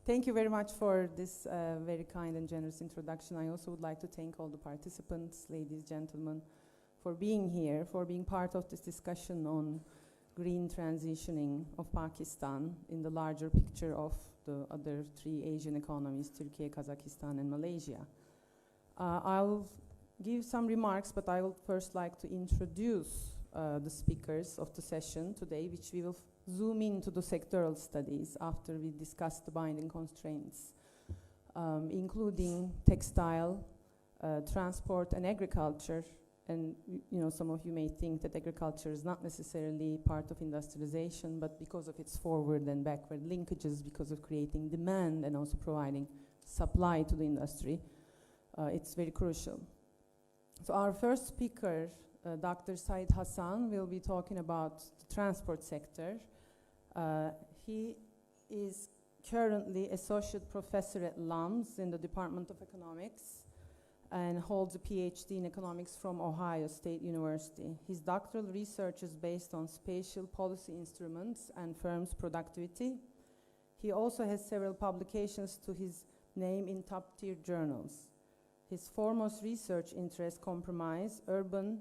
Thank you very much for this very kind and generous introduction. I also would like to thank all the participants, ladies, gentlemen, for being here, for being part of this discussion on green transitioning of Pakistan in the larger picture of the other three Asian economies, Turkey, Kazakhstan, and Malaysia. I'll give some remarks, but I would first like to introduce the speakers of the session today, which we will zoom into the sectoral studies after we discuss the binding constraints, including textile, transport, and agriculture. And some of you may think that agriculture is not necessarily part of industrialization, but because of its forward and backward linkages, because of creating demand and also providing supply to the industry, it's very crucial. So our first speaker, Dr. Syed Hasan, will be talking about the transport sector. He is currently associate professor at LUMS in the Department of Economics and holds a PhD in economics from Ohio State University. His doctoral research is based on spatial policy instruments and firms' productivity. He also has several publications to his name in top-tier journals. His foremost research interests comprise urban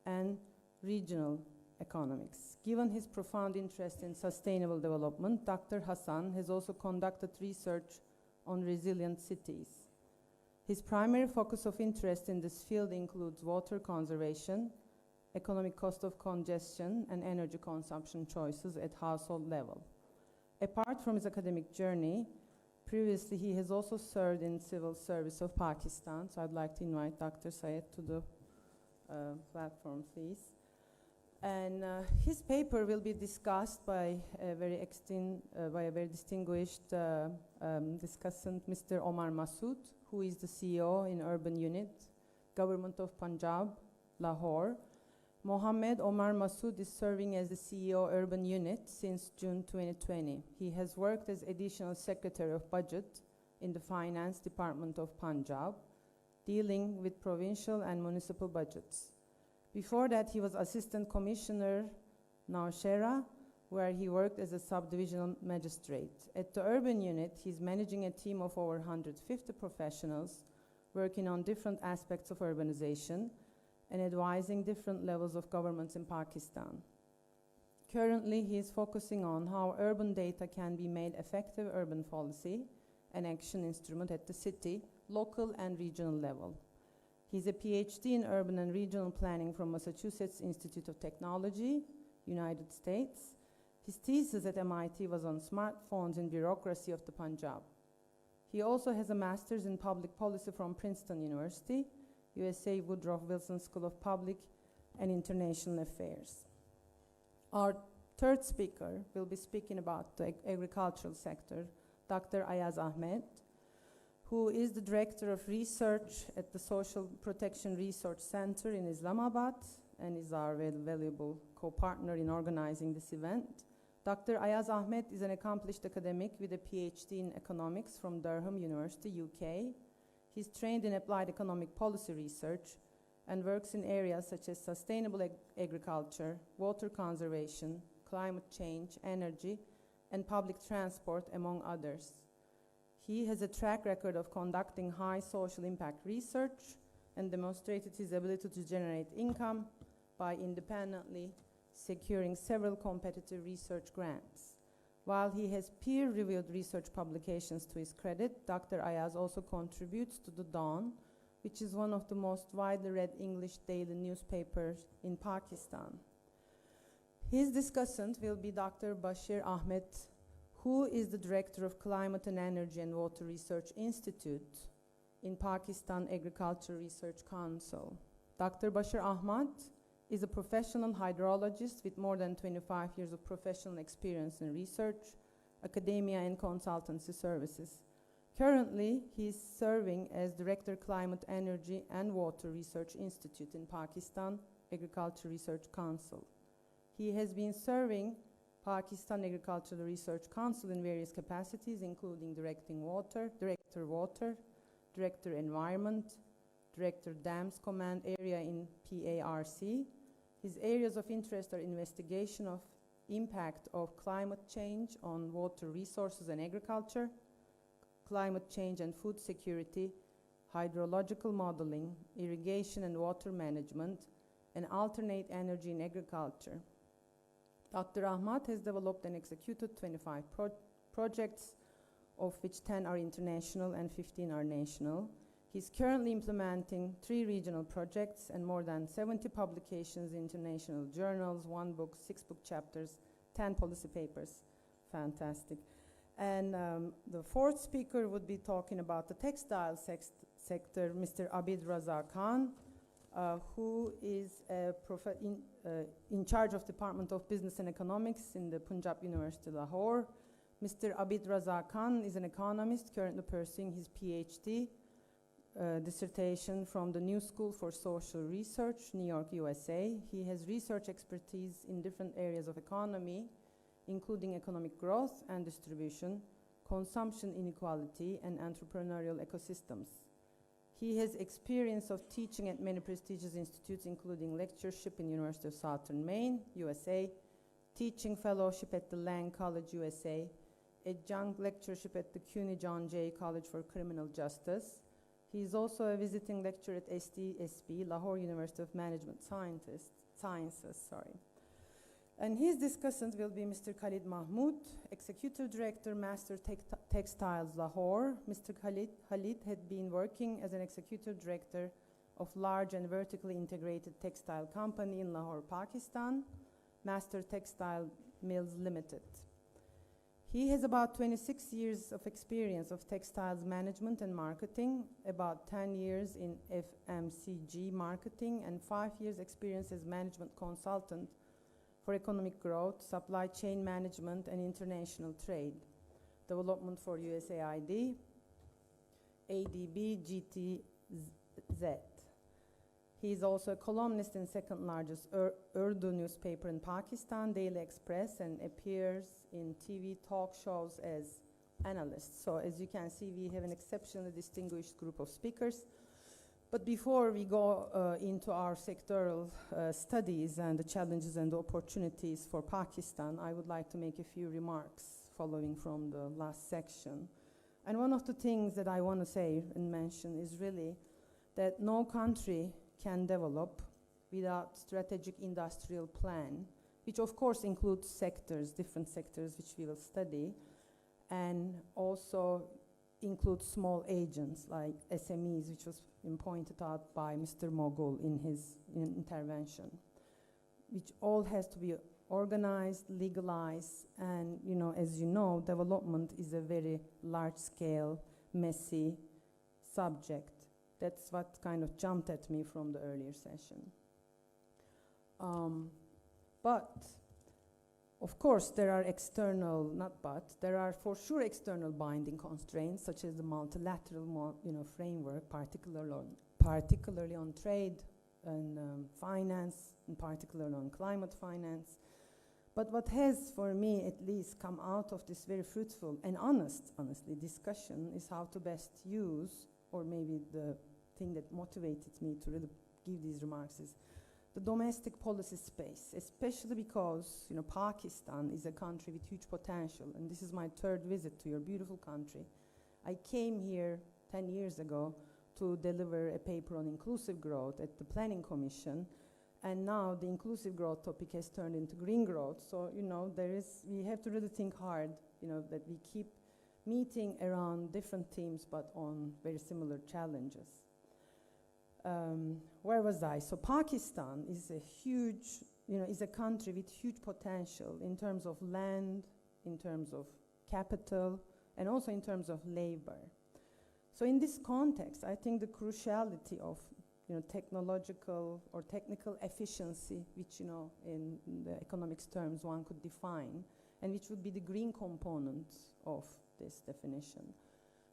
and regional economics. Given his profound interest in sustainable development, Dr. Hasan has also conducted research on resilient cities. His primary focus of interest in this field includes water conservation, economic cost of congestion, and energy consumption choices at household level. Apart from his academic journey, previously he has also served in civil service of Pakistan, so I'd like to invite Dr. Syed to the platform, please. And his paper will be discussed by a very distinguished discussant, Mr. Omar Masood, who is the CEO in Urban Unit, Government of Punjab, Lahore. Mohammed Omar Masood is serving as the CEO Urban Unit since June 2020. He has worked as Additional Secretary of Budget in the Finance Department of Punjab, dealing with provincial and municipal budgets. Before that, he was Assistant Commissioner Nowshera, where he worked as a subdivisional magistrate. At the Urban Unit, he's managing a team of over 150 professionals working on different aspects of urbanization and advising different levels of governments in Pakistan. Currently, he is focusing on how urban data can be made effective urban policy and action instrument at the city, local, and regional level. He's a PhD in urban and regional planning from Massachusetts Institute of Technology, United States. His thesis at MIT was on smartphones and bureaucracy of the Punjab. He also has a master's in public policy from Princeton University, USA Woodrow Wilson School of Public and International Affairs. Our third speaker will be speaking about the agricultural sector, Dr. Ajaz Ahmad, who is the Director of Research at the Social Protection Research Center in Islamabad and is our valuable co-partner in organizing this event. Dr. Ajaz Ahmad is an accomplished academic with a PhD in economics from Durham University, UK. He's trained in applied economic policy research and works in areas such as sustainable agriculture, water conservation, climate change, energy, and public transport, among others. He has a track record of conducting high social impact research and demonstrated his ability to generate income by independently securing several competitive research grants. While he has peer-reviewed research publications to his credit, Dr. Ajaz also contributes to The Dawn, which is one of the most widely read English daily newspapers in Pakistan. His discussant will be Dr. Bashir Ahmed, who is the Director of Climate and Energy and Water Research Institute in Pakistan Agriculture Research Council. Dr. Bashir Ahmad is a professional hydrologist with more than 25 years of professional experience in research, academia, and consultancy services. Currently, he is serving as Director Climate, Energy, and Water Research Institute in Pakistan Agriculture Research Council. He has been serving Pakistan Agricultural Research Council in various capacities, including Director Water, Director Environment, Director Dams Command Area in PARC. His areas of interest are investigation of impact of climate change on water resources and agriculture, climate change and food security, hydrological modeling, irrigation and water management, and alternate energy in agriculture. Dr. Ahmad has developed and executed 25 projects, of which 10 are international and 15 are national. He's currently implementing 3 regional projects and more than 70 publications in international journals, 1 book, 6 book chapters, 10 policy papers. Fantastic. And the fourth speaker would be talking about the textile sector, Mr. Abid Raza Khan, who is in charge of Department of Business and Economics in the Punjab University, Lahore. Mr. Abid Raza Khan is an economist currently pursuing his PhD dissertation from the New School for Social Research, New York, USA. He has research expertise in different areas of economy, including economic growth and distribution, consumption inequality, and entrepreneurial ecosystems. He has experience of teaching at many prestigious institutes, including lectureship in University of Southern Maine, USA, teaching fellowship at the Lang College, USA, adjunct lectureship at the CUNY John Jay College for Criminal Justice. He is also a visiting lecturer at SDSB, Lahore University of Management Sciences. And his discussant will be Mr. Khalid Mahmood, Executive Director, Master Textiles, Lahore. Mr. Khalid had been working as an Executive Director of large and vertically integrated textile company in Lahore, Pakistan, Master Textile Mills Limited. He has about 26 years of experience of textiles management and marketing, about 10 years in FMCG marketing, and 5 years experience as management consultant for economic growth, supply chain management, and international trade, development for USAID, ADB, GTZ. He is also a columnist in second largest Urdu newspaper in Pakistan, Daily Express, and appears in TV talk shows as analyst. So as you can see, we have an exceptionally distinguished group of speakers. But before we go into our sectoral studies and the challenges and the opportunities for Pakistan, I would like to make a few remarks following from the last section. And one of the things that I want to say and mention is really that no country can develop without strategic industrial plan, which of course includes sectors, different sectors which we will study, and also includes small agents like SMEs, which was pointed out by Mr. Mogul in his intervention, which all has to be organized, legalized, and as you know, development is a very large-scale, messy subject. That's what kind of jumped at me from the earlier session. But of course, there are there are for sure external binding constraints, such as the multilateral framework, particularly on trade and finance, and particularly on climate finance. But what has, for me at least, come out of this very fruitful and honestly, discussion is how to best use, or maybe the thing that motivated me to really give these remarks is the domestic policy space, especially because Pakistan is a country with huge potential, and this is my 3rd visit to your beautiful country. I came here 10 years ago to deliver a paper on inclusive growth at the Planning Commission, and now the inclusive growth topic has turned into green growth. So we have to really think hard, that we keep meeting around different themes, but on very similar challenges. Where was I? So Pakistan is is a country with huge potential in terms of land, in terms of capital, and also in terms of labor. So in this context, I think the cruciality of technological or technical efficiency, which in the economics terms one could define, and which would be the green component of this definition,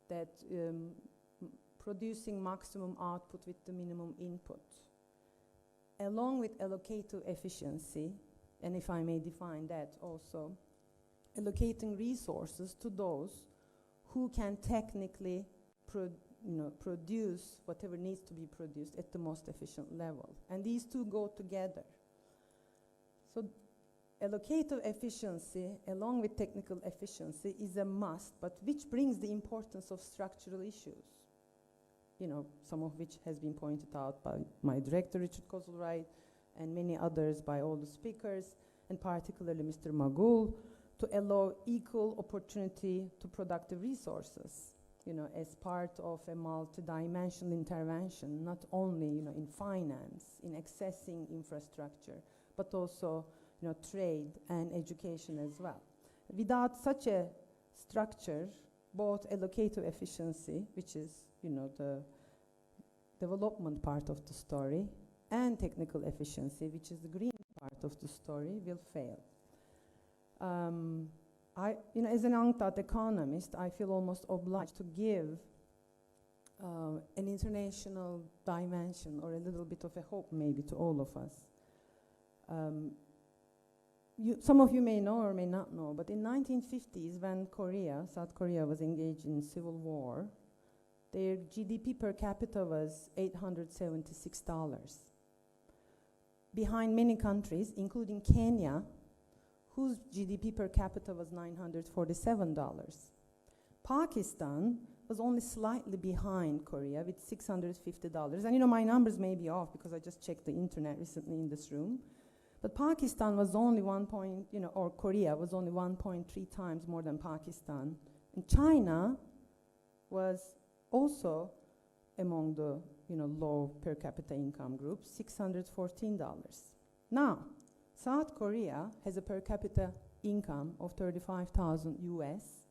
that producing maximum output with the minimum input, along with allocative efficiency, and if I may define that also, allocating resources to those who can technically produce whatever needs to be produced at the most efficient level. And these two go together. So allocative efficiency, along with technical efficiency, is a must, but which brings the importance of structural issues, some of which has been pointed out by my director, Richard Kozelwright, and many others by all the speakers, and particularly Mr. Magul, to allow equal opportunity to productive resources, as part of a multidimensional intervention, not only, in finance, in accessing infrastructure, but also, trade and education as well. Without such a structure, both allocative efficiency, which is, the development part of the story, and technical efficiency, which is the green part of the story, will fail. As an UNCTAD economist, I feel almost obliged to give an international dimension, or a little bit of a hope maybe to all of us. Some of you may know or may not know, but in 1950s, when South Korea was engaged in civil war, their GDP per capita was $876. Behind many countries, including Kenya, whose GDP per capita was $947. Pakistan was only slightly behind Korea with $650. And my numbers may be off because I just checked the internet recently in this room. But Pakistan was only or Korea was only 1.3 times more than Pakistan. And China was also among the low per capita income groups, $614. Now, South Korea has a per capita income of 35,000 US.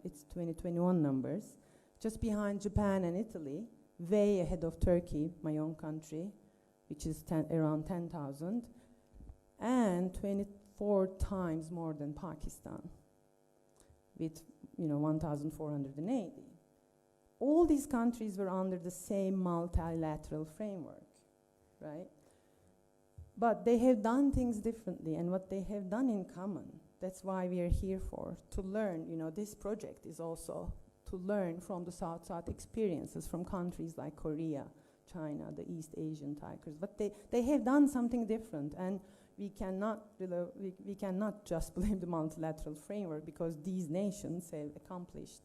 It's 2021 numbers, just behind Japan and Italy, way ahead of Turkey, my own country, which is around 10,000, and 24 times more than Pakistan, with 1,480. All these countries were under the same multilateral framework, right? But they have done things differently, and what they have done in common, that's why we are here for, to learn. This project is also to learn from the South-South experiences from countries like Korea, China, the East Asian tigers. But they have done something different, and we cannot just blame the multilateral framework, because these nations have accomplished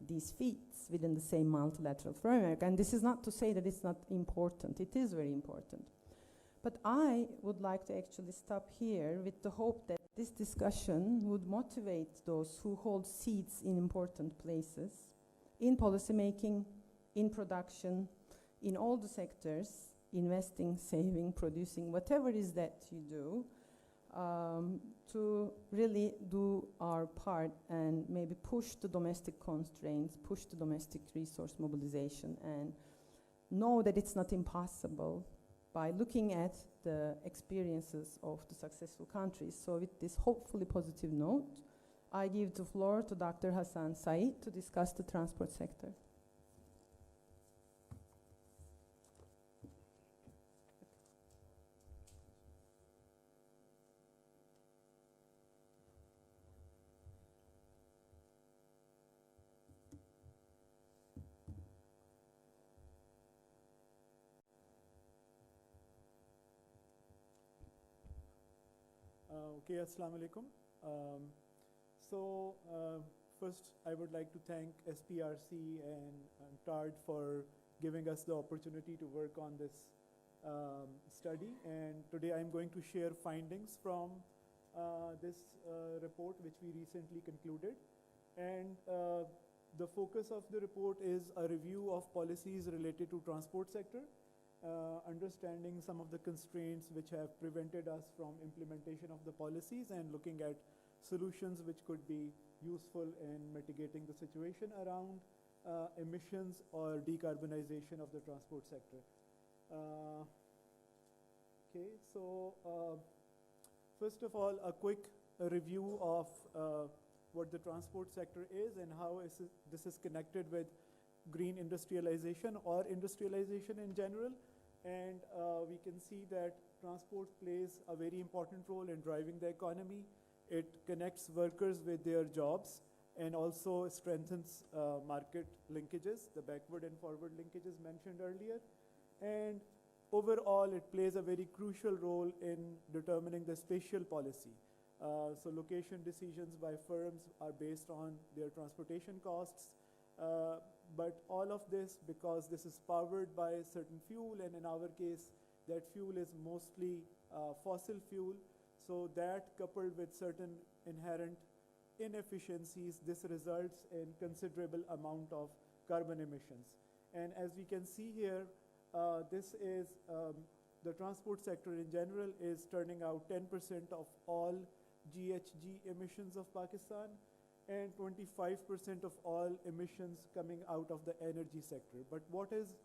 these feats within the same multilateral framework. And this is not to say that it's not important. It is very important. But I would like to actually stop here with the hope that this discussion would motivate those who hold seats in important places, in policymaking, in production, in all the sectors, investing, saving, producing, whatever it is that you do, to really do our part and maybe push the domestic constraints, push the domestic resource mobilization, and know that it's not impossible by looking at the experiences of the successful countries. So with this hopefully positive note, I give the floor to Dr. Hasan Syed to discuss the transport sector. Okay, Assalamu alaikum. First, I would like to thank SPRC and UNCTAD for giving us the opportunity to work on this study. And today I'm going to share findings from this report, which we recently concluded. And the focus of the report is a review of policies related to transport sector, understanding some of the constraints which have prevented us from implementation of the policies, and looking at solutions which could be useful in mitigating the situation around emissions or decarbonization of the transport sector. First of all, a quick review of what the transport sector is and how this is connected with green industrialization or industrialization in general. And we can see that transport plays a very important role in driving the economy. It connects workers with their jobs and also strengthens market linkages, the backward and forward linkages mentioned earlier. And overall, it plays a very crucial role in determining the spatial policy. So location decisions by firms are based on their transportation costs, but all of this, because this is powered by a certain fuel, and in our case, that fuel is mostly fossil fuel, so that coupled with certain inherent inefficiencies, this results in considerable amount of carbon emissions. And as we can see here, this is the transport sector in general is turning out 10% of all GHG emissions of Pakistan and 25% of all emissions coming out of the energy sector. But what is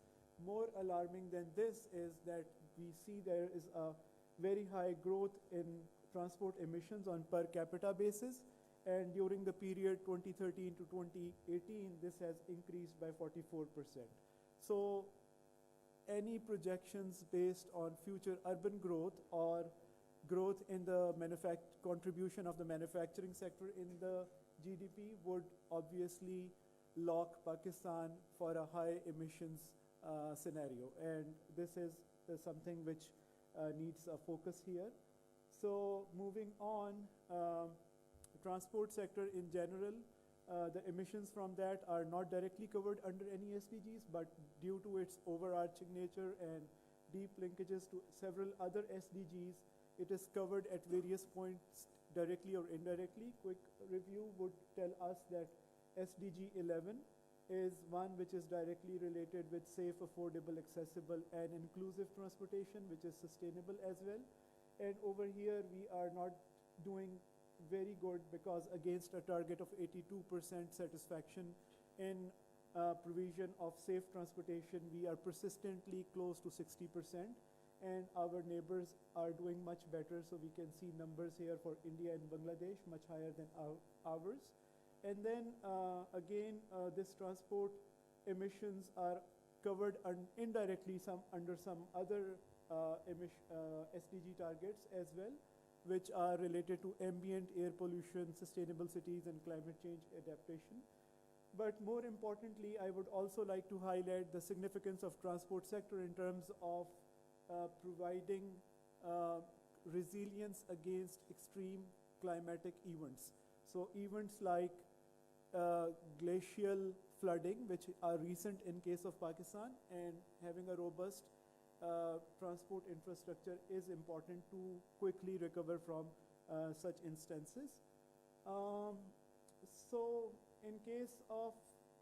more alarming than this is that we see there is a very high growth in transport emissions on per capita basis, and during the period 2013 to 2018, this has increased by 44%. So any projections based on future urban growth or growth in the contribution of the manufacturing sector in the GDP would obviously lock Pakistan for a high emissions scenario, and this is something which needs a focus here. So moving on, transport sector in general, the emissions from that are not directly covered under any SDGs, but due to its overarching nature and deep linkages to several other SDGs, it is covered at various points directly or indirectly. Quick review would tell us that SDG 11 is one which is directly related with safe, affordable, accessible, and inclusive transportation, which is sustainable as well. And over here, we are not doing very good because against a target of 82% satisfaction in provision of safe transportation, we are persistently close to 60%. And our neighbors are doing much better. So we can see numbers here for India and Bangladesh, much higher than ours. And then again, this transport emissions are covered indirectly under some other SDG targets as well, which are related to ambient air pollution, sustainable cities, and climate change adaptation. But more importantly, I would also like to highlight the significance of transport sector in terms of providing resilience against extreme climatic events. So events like glacial flooding, which are recent in case of Pakistan, and having a robust transport infrastructure is important to quickly recover from such instances. So in case of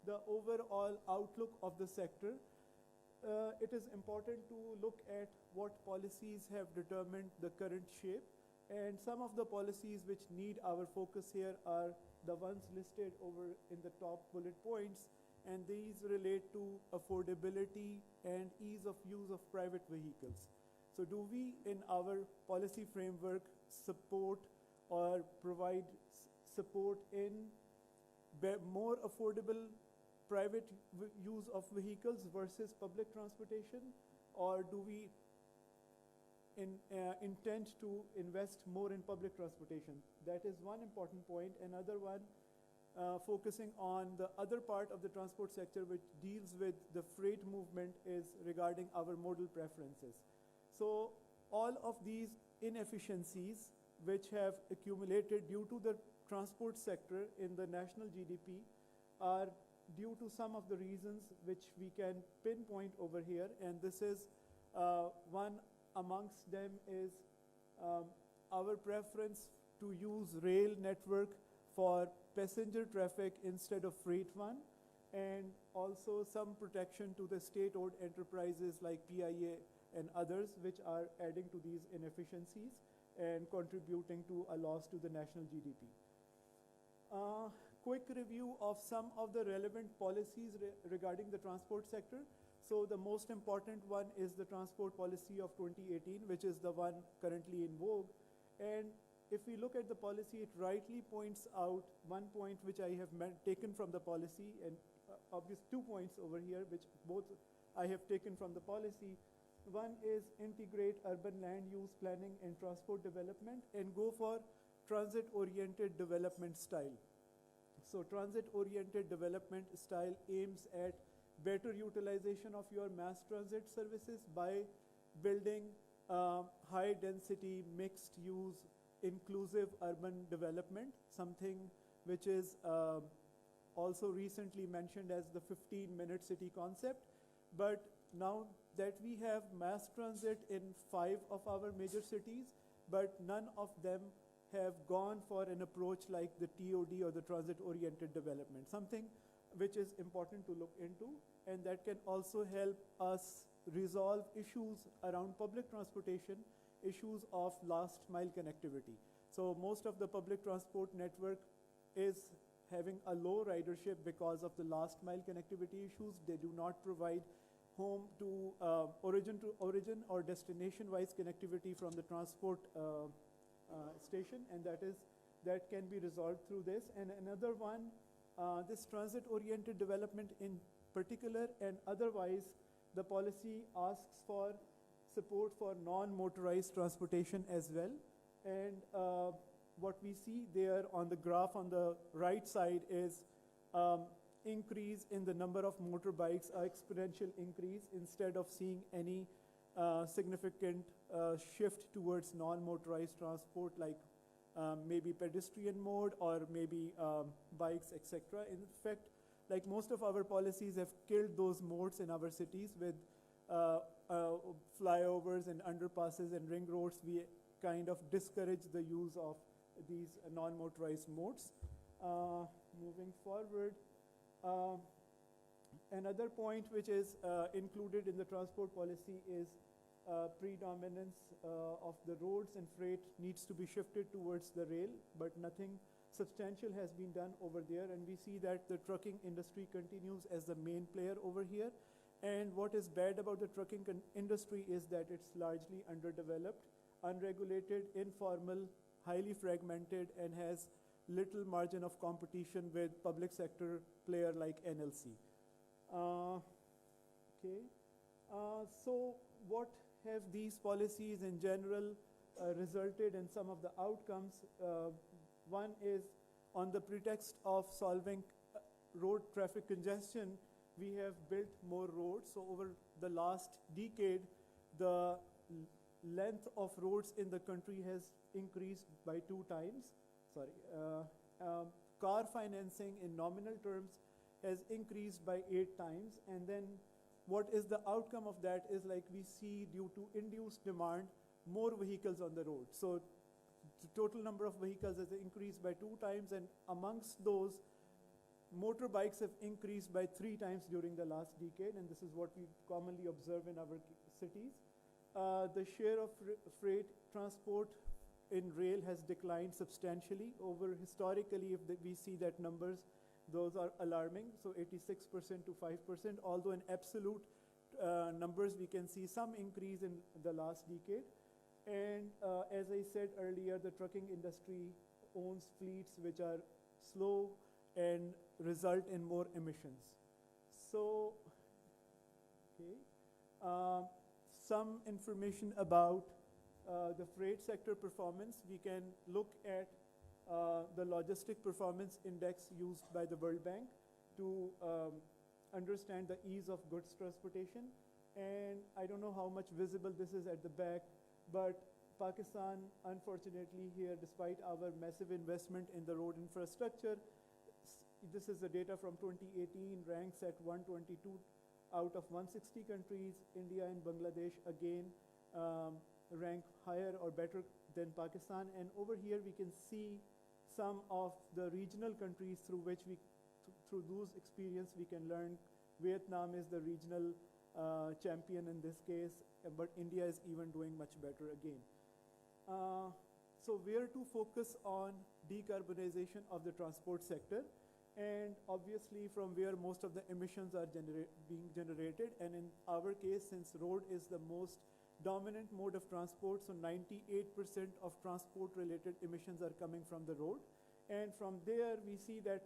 the overall outlook of the sector, it is important to look at what policies have determined the current shape, and some of the policies which need our focus here are the ones listed over in the top bullet points, and these relate to affordability and ease of use of private vehicles. So do we in our policy framework support or provide support in more affordable private use of vehicles versus public transportation, or do we intend to invest more in public transportation? That is one important point. Another one, focusing on the other part of the transport sector which deals with the freight movement, is regarding our modal preferences. So all of these inefficiencies which have accumulated due to the transport sector in the national GDP are due to some of the reasons which we can pinpoint over here, and this is one amongst them is our preference to use rail network for passenger traffic instead of freight one, and also some protection to the state-owned enterprises like PIA and others, which are adding to these inefficiencies and contributing to a loss to the national GDP. Quick review of some of the relevant policies regarding the transport sector. So the most important one is the transport policy of 2018, which is the one currently in vogue. And if we look at the policy, it rightly points out one point which I have taken from the policy, and obvious 2 points over here, which both I have taken from the policy. One is integrate urban land use planning and transport development and go for transit-oriented development style. So transit-oriented development style aims at better utilization of your mass transit services by building high density, mixed use, inclusive urban development, something which is also recently mentioned as the 15-minute city concept. But now that we have mass transit in 5 of our major cities, but none of them have gone for an approach like the TOD or the transit-oriented development, something which is important to look into, and that can also help us resolve issues around public transportation, issues of last mile connectivity. So most of the public transport network is having a low ridership because of the last mile connectivity issues. They do not provide home to origin or destination wise connectivity from the transport station, and that can be resolved through this. And another one, this transit oriented development in particular and otherwise, the policy asks for support for non-motorized transportation as well. And what we see there on the graph on the right side is increase in the number of motorbikes, exponential increase, instead of seeing any significant shift towards non-motorized transport, like maybe pedestrian mode or maybe bikes, etc. In fact, like most of our policies have killed those modes in our cities with flyovers and underpasses and ring roads. We kind of discourage the use of these non-motorized modes. Moving forward, another point which is included in the transport policy is predominance of the roads, and freight needs to be shifted towards the rail, but nothing substantial has been done over there. And we see that the trucking industry continues as the main player over here. And what is bad about the trucking industry is that it's largely underdeveloped, unregulated, informal, highly fragmented, and has little margin of competition with public sector player like NLC. So what have these policies in general resulted in some of the outcomes? One is, on the pretext of solving road traffic congestion, we have built more roads. So over the last decade, the length of roads in the country has increased by 2 times. Car financing in nominal terms has increased by 8 times. And then what is the outcome of that is, like, we see, due to induced demand, more vehicles on the road. So the total number of vehicles has increased by 2 times, and amongst those, motorbikes have increased by 3 times during the last decade, and this is what we commonly observe in our cities. The share of freight transport in rail has declined substantially. Historically, if we see that numbers, those are alarming, so 86% to 5%, although in absolute numbers we can see some increase in the last decade. And as I said earlier, the trucking industry owns fleets which are slow and result in more emissions. So, some information about the freight sector performance. We can look at the logistic performance index used by the World Bank to understand the ease of goods transportation. And I don't know how much visible this is at the back, but Pakistan, unfortunately here, despite our massive investment in the road infrastructure, this is the data from 2018, ranks at 122 out of 160 countries. India and Bangladesh again rank higher or better than Pakistan. And over here we can see some of the regional countries through which through those experience we can learn. Vietnam is the regional champion in this case, but India is even doing much better again. So where to focus on decarbonization of the transport sector, and obviously from where most of the emissions are being generated. And in our case, since road is the most dominant mode of transport, so 98% of transport-related emissions are coming from the road. And from there, we see that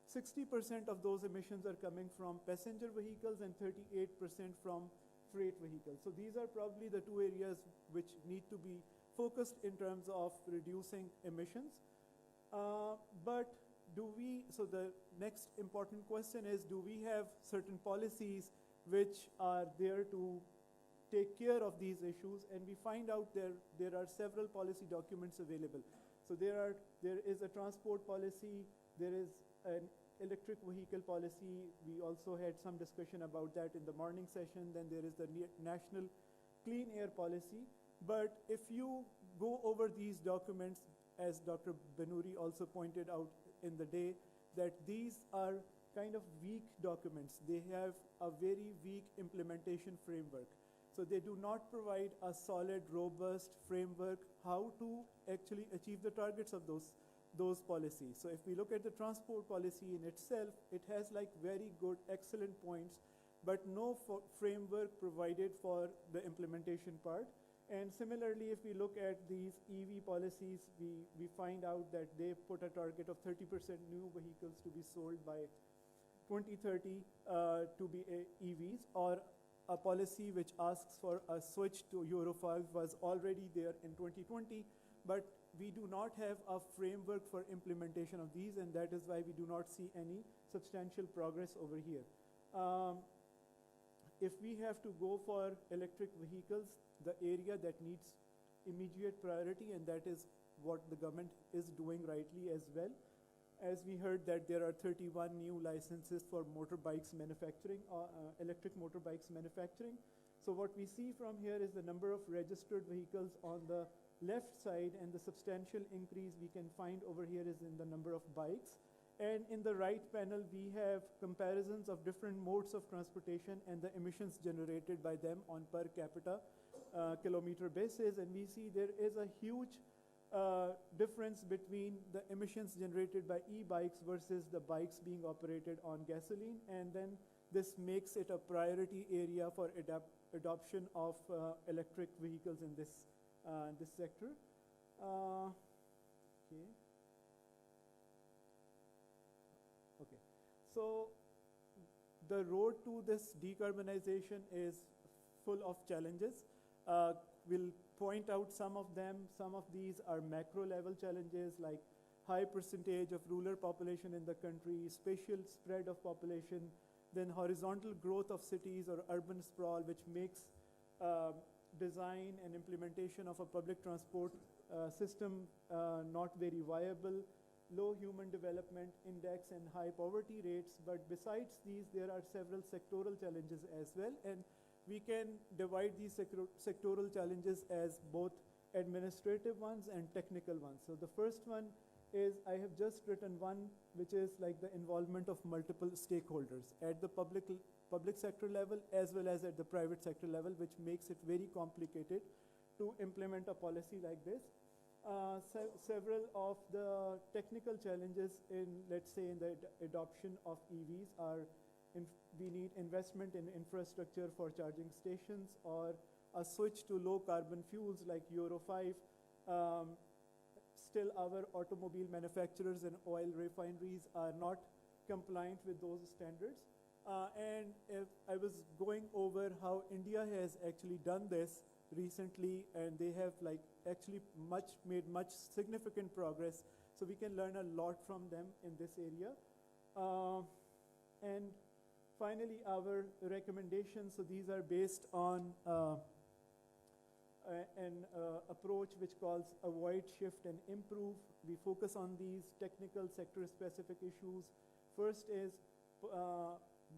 60% of those emissions are coming from passenger vehicles and 38% from freight vehicles. So these are probably the 2 areas which need to be focused in terms of reducing emissions. So the next important question is, do we have certain policies which are there to take care of these issues, and we find out there are several policy documents available. So there is a transport policy, there is an electric vehicle policy. We also had some discussion about that in the morning session. Then there is the National Clean Air Policy. But if you go over these documents, as Dr. Benouri also pointed out in the day, that these are kind of weak documents. They have a very weak implementation framework. So they do not provide a solid, robust framework how to actually achieve the targets of those policies. So if we look at the transport policy in itself, it has like very good, excellent points, but no framework provided for the implementation part. And similarly, if we look at these EV policies, we find out that they put a target of 30% new vehicles to be sold by 2030 to be EVs, or a policy which asks for a switch to Euro 5 was already there in 2020, but we do not have a framework for implementation of these, and that is why we do not see any substantial progress over here. If we have to go for electric vehicles, the area that needs immediate priority, and that is what the government is doing rightly as well. As we heard that there are 31 new licenses for motorbikes manufacturing, electric motorbikes manufacturing. So what we see from here is the number of registered vehicles on the left side, and the substantial increase we can find over here is in the number of bikes. And in the right panel, we have comparisons of different modes of transportation and the emissions generated by them on per capita kilometer basis. And we see there is a huge difference between the emissions generated by e-bikes versus the bikes being operated on gasoline. And then this makes it a priority area for adoption of electric vehicles in this sector. Okay. So the road to this decarbonization is full of challenges. We'll point out some of them. Some of these are macro level challenges, like high percentage of rural population in the country, spatial spread of population, then horizontal growth of cities or urban sprawl, which makes design and implementation of a public transport system not very viable, low human development index and high poverty rates. But besides these, there are several sectoral challenges as well, and we can divide these sectoral challenges as both administrative ones and technical ones. So the first one is, I have just written one, which is like the involvement of multiple stakeholders at the public sector level as well as at the private sector level, which makes it very complicated to implement a policy like this. Several of the technical challenges in, let's say, in the adoption of EVs are, we need investment in infrastructure for charging stations, or a switch to low carbon fuels like Euro 5. Still our automobile manufacturers and oil refineries are not compliant with those standards. And if I was going over how India has actually done this recently, and they have like actually made much significant progress. So we can learn a lot from them in this area. And finally, our recommendations. So these are based on an approach which calls avoid, shift, and improve. We focus on these technical sector-specific issues. First is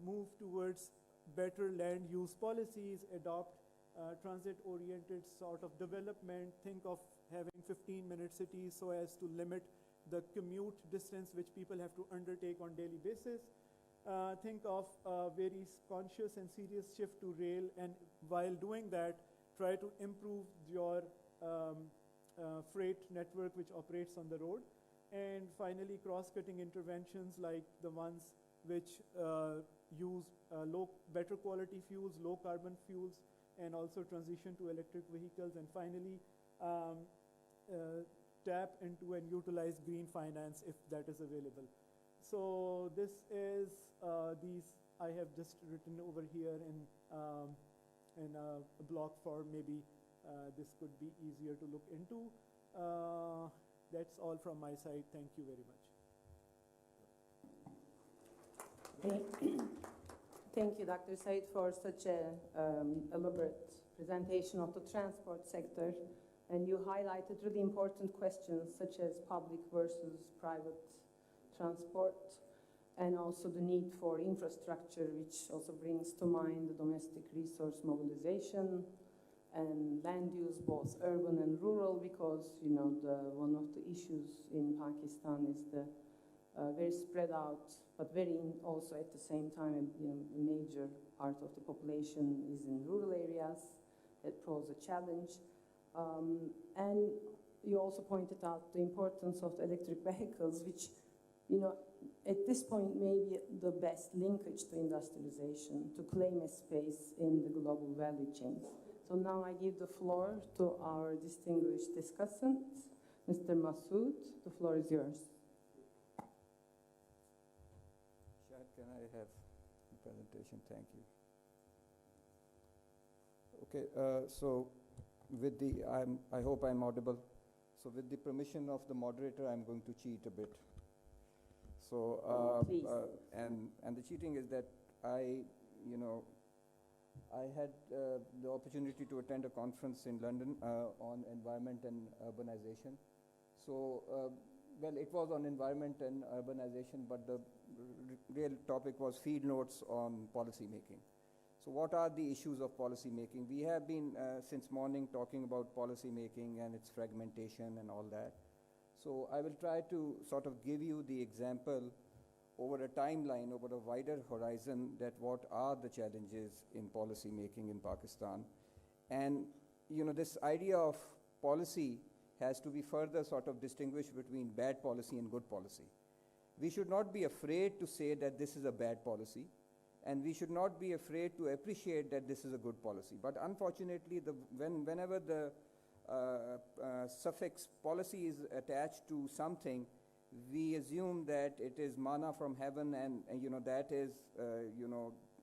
move towards better land use policies, adopt transit-oriented sort of development, think of having 15-minute cities so as to limit the commute distance which people have to undertake on daily basis. Think of a very conscious and serious shift to rail, and while doing that, try to improve your freight network which operates on the road. And finally, cross-cutting interventions like the ones which use better quality fuels, low carbon fuels, and also transition to electric vehicles. And finally, tap into and utilize green finance if that is available. So this is these I have just written over here in a block form. Maybe this could be easier to look into. That's all from my side. Thank you very much. Thank you, Dr. Syed, for such a elaborate presentation of the transport sector. And you highlighted really important questions such as public versus private transport, and also the need for infrastructure, which also brings to mind the domestic resource mobilization and land use, both urban and rural, because one of the issues in Pakistan is the very spread out, but also at the same time, a major part of the population is in rural areas. That poses a challenge. And you also pointed out the importance of the electric vehicles, which, at this point may be the best linkage to industrialization, to claim a space in the global value chain. So now I give the floor to our distinguished discussant, Mr. Masood. The floor is yours. Syed, can I have the presentation? Thank you. Okay, so with the, I hope I'm audible. So with the permission of the moderator, I'm going to cheat a bit. So, Please. And the cheating is that I had the opportunity to attend a conference in London on environment and urbanization. So, well, it was on environment and urbanization, but the real topic was field notes on policy making. So what are the issues of policy making? We have been, since morning, talking about policy making and its fragmentation and all that. So I will try to sort of give you the example over a timeline, over a wider horizon, that what are the challenges in policy making in Pakistan. And, this idea of policy has to be further sort of distinguished between bad policy and good policy. We should not be afraid to say that this is a bad policy, and we should not be afraid to appreciate that this is a good policy. But unfortunately, whenever the suffix policy is attached to something, we assume that it is manna from heaven, and that is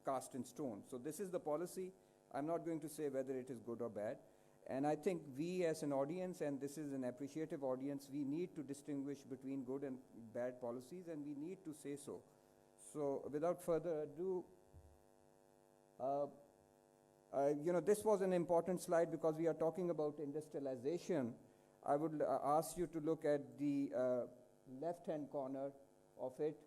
cast in stone. So this is the policy. I'm not going to say whether it is good or bad. And I think we as an audience, and this is an appreciative audience, we need to distinguish between good and bad policies, and we need to say so. So without further ado, this was an important slide because we are talking about industrialization. I would ask you to look at the left-hand corner of it.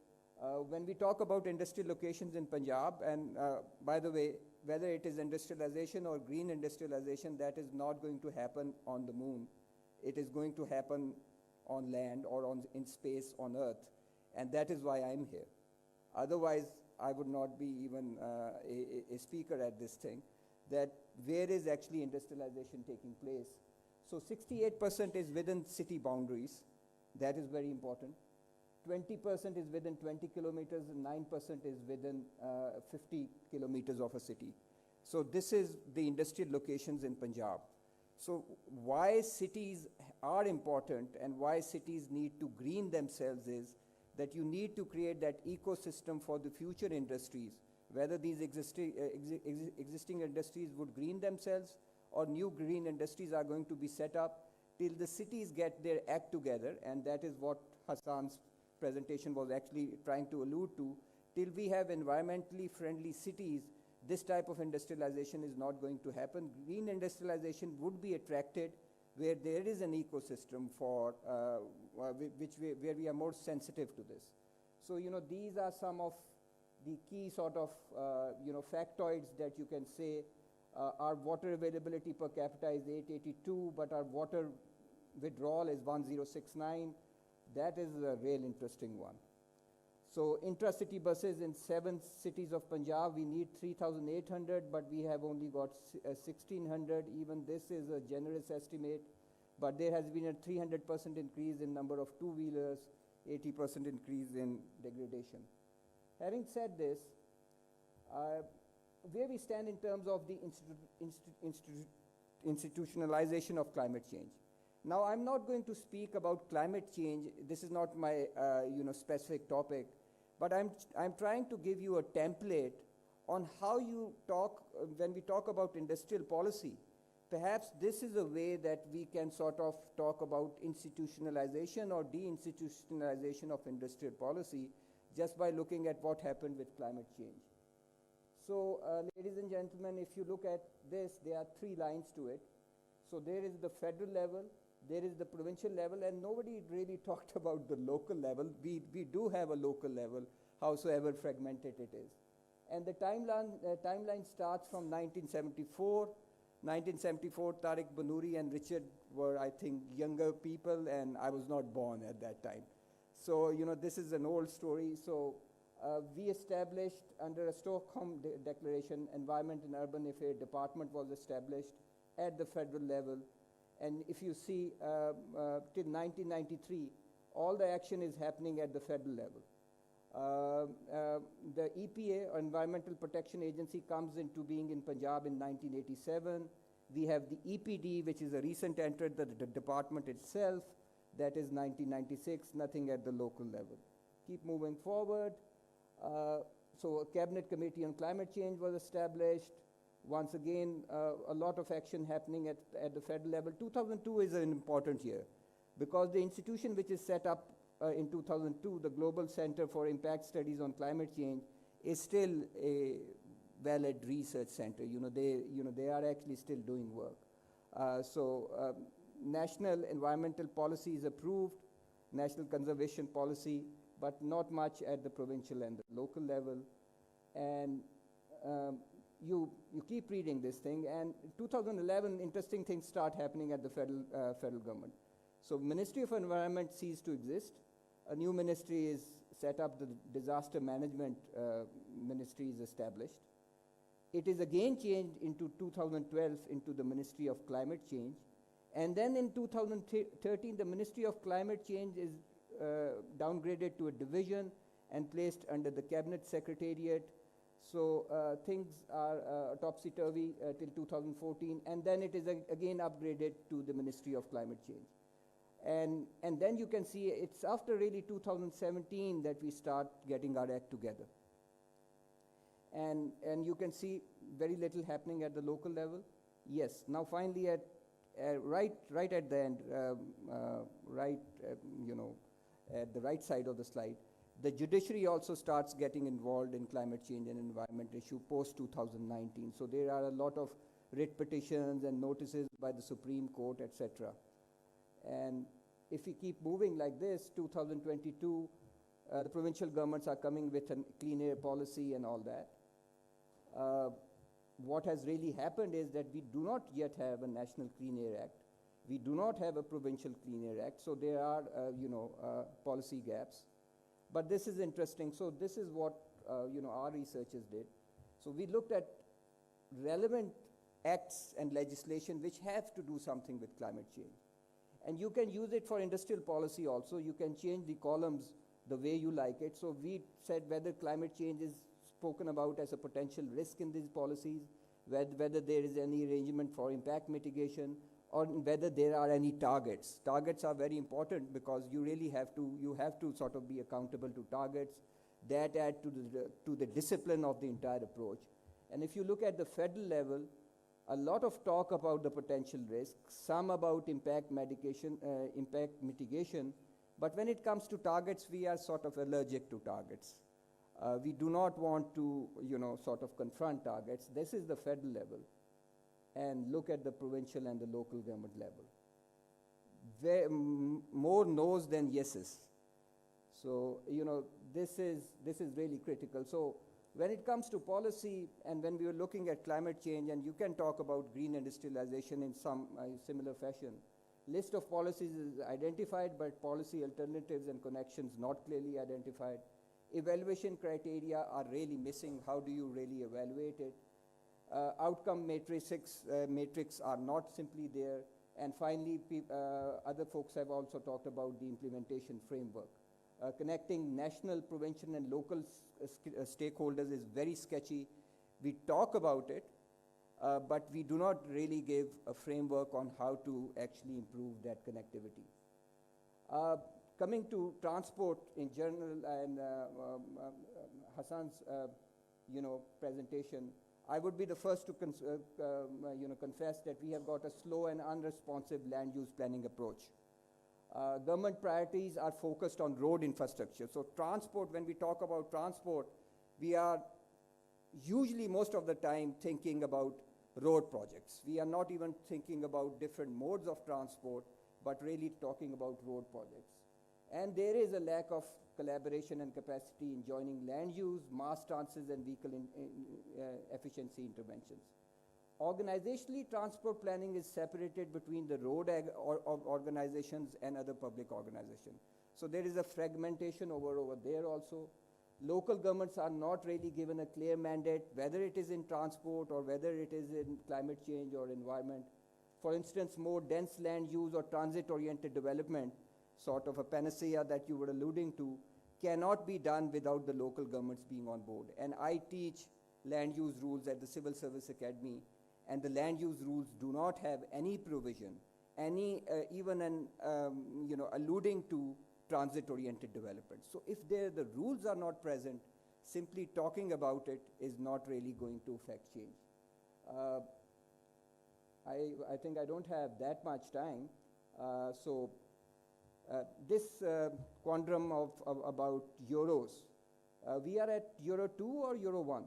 When we talk about industrial locations in Punjab, and by the way, whether it is industrialization or green industrialization, that is not going to happen on the moon. It is going to happen on land or in space on Earth, and that is why I'm here. Otherwise, I would not be even a speaker at this thing. That where is actually industrialization taking place? So 68% is within city boundaries. That is very important. 20% is within 20 kilometers, and 9% is within 50 kilometers of a city. So this is the industrial locations in Punjab. So why cities are important and why cities need to green themselves is that you need to create that ecosystem for the future industries, whether these existing industries would green themselves or new green industries are going to be set up till the cities get their act together, and that is what Hasan's presentation was actually trying to allude to. Till we have environmentally friendly cities, this type of industrialization is not going to happen. Green industrialization would be attracted where there is an ecosystem for where we are more sensitive to this. So these are some of the key sort of factoids that you can say. Our water availability per capita is 882, but our water withdrawal is 1069. That is a real interesting one. So intra-city buses in 7 cities of Punjab, we need 3,800, but we have only got 1,600. Even this is a generous estimate, but there has been a 300% increase in number of two-wheelers, 80% increase in degradation. Having said this, where we stand in terms of the institutionalization of climate change. Now, I'm not going to speak about climate change. This is not my specific topic, but I'm trying to give you a template on how you talk when we talk about industrial policy. Perhaps this is a way that we can sort of talk about institutionalization or deinstitutionalization of industrial policy just by looking at what happened with climate change. So, ladies and gentlemen, if you look at this, there are 3 lines to it. So there is the federal level, there is the provincial level, and nobody really talked about the local level. We do have a local level, howsoever fragmented it is. And the timeline starts from 1974. 1974, Tariq Banuri and Richard were, I think, younger people, and I was not born at that time. So, this is an old story. So we established under a Stockholm Declaration, Environment and Urban Affairs Department was established at the federal level. And if you see, till 1993, all the action is happening at the federal level. The EPA, or Environmental Protection Agency, comes into being in Punjab in 1987. We have the EPD, which is a recent entrant, the department itself, that is 1996, nothing at the local level. Keep moving forward. So a cabinet committee on climate change was established. Once again, a lot of action happening at the federal level. 2002 is an important year because the institution which is set up in 2002, the Global Center for Impact Studies on Climate Change, is still a valid research center. They are actually still doing work. National environmental policy is approved, national conservation policy, but not much at the provincial and the local level. And you keep reading this thing, and 2011, interesting things start happening at the federal government. So Ministry of Environment ceased to exist. A new ministry is set up, the Disaster Management Ministry is established. It is again changed into 2012 into the Ministry of Climate Change. And then in 2013, the Ministry of Climate Change is downgraded to a division and placed under the Cabinet Secretariat. So things are topsy-turvy till 2014, and then it is again upgraded to the Ministry of Climate Change. And then you can see it's after really 2017 that we start getting our act together. And you can see very little happening at the local level. Yes, now finally right at the end, at the right side of the slide, the judiciary also starts getting involved in climate change and environment issue post-2019. So there are a lot of writ petitions and notices by the Supreme Court, etc. And if we keep moving like this, 2022, the provincial governments are coming with a clean air policy and all that. What has really happened is that we do not yet have a National Clean Air Act. We do not have a Provincial Clean Air Act, so there are, policy gaps. But this is interesting. So this is what, our researchers did. So we looked at relevant acts and legislation which have to do something with climate change. And you can use it for industrial policy also. You can change the columns the way you like it. So we said whether climate change is spoken about as a potential risk in these policies, whether there is any arrangement for impact mitigation, or whether there are any targets. Targets are very important because you really have to sort of be accountable to targets that add to the discipline of the entire approach. And if you look at the federal level, a lot of talk about the potential risks, some about impact mitigation, but when it comes to targets, we are sort of allergic to targets. We do not want to, sort of confront targets. This is the federal level. And look at the provincial and the local government level. More no's than yeses. So, this is really critical. So when it comes to policy, and when we are looking at climate change, and you can talk about green industrialization in some similar fashion, list of policies is identified, but policy alternatives and connections not clearly identified. Evaluation criteria are really missing. How do you really evaluate it? Outcome matrix are not simply there. And finally, other folks have also talked about the implementation framework. Connecting national, provincial, and local stakeholders is very sketchy. We talk about it, but we do not really give a framework on how to actually improve that connectivity. Coming to transport in general, and Hasan's presentation, I would be the first to confess that we have got a slow and unresponsive land use planning approach. Government priorities are focused on road infrastructure. So transport, when we talk about transport, we are, usually most of the time thinking about road projects. We are not even thinking about different modes of transport, but really talking about road projects. And there is a lack of collaboration and capacity in joining land use, mass transit, and vehicle efficiency interventions. Organizationally, transport planning is separated between the road organizations and other public organizations. So there is a fragmentation over there also. Local governments are not really given a clear mandate, whether it is in transport or whether it is in climate change or environment. For instance, more dense land use or transit-oriented development, sort of a panacea that you were alluding to, cannot be done without the local governments being on board. And I teach land use rules at the Civil Service Academy, and the land use rules do not have any provision, even alluding to transit-oriented development. So if the rules are not present, simply talking about it is not really going to affect change. I think I don't have that much time. This quantum about euros, we are at Euro 2 or Euro 1?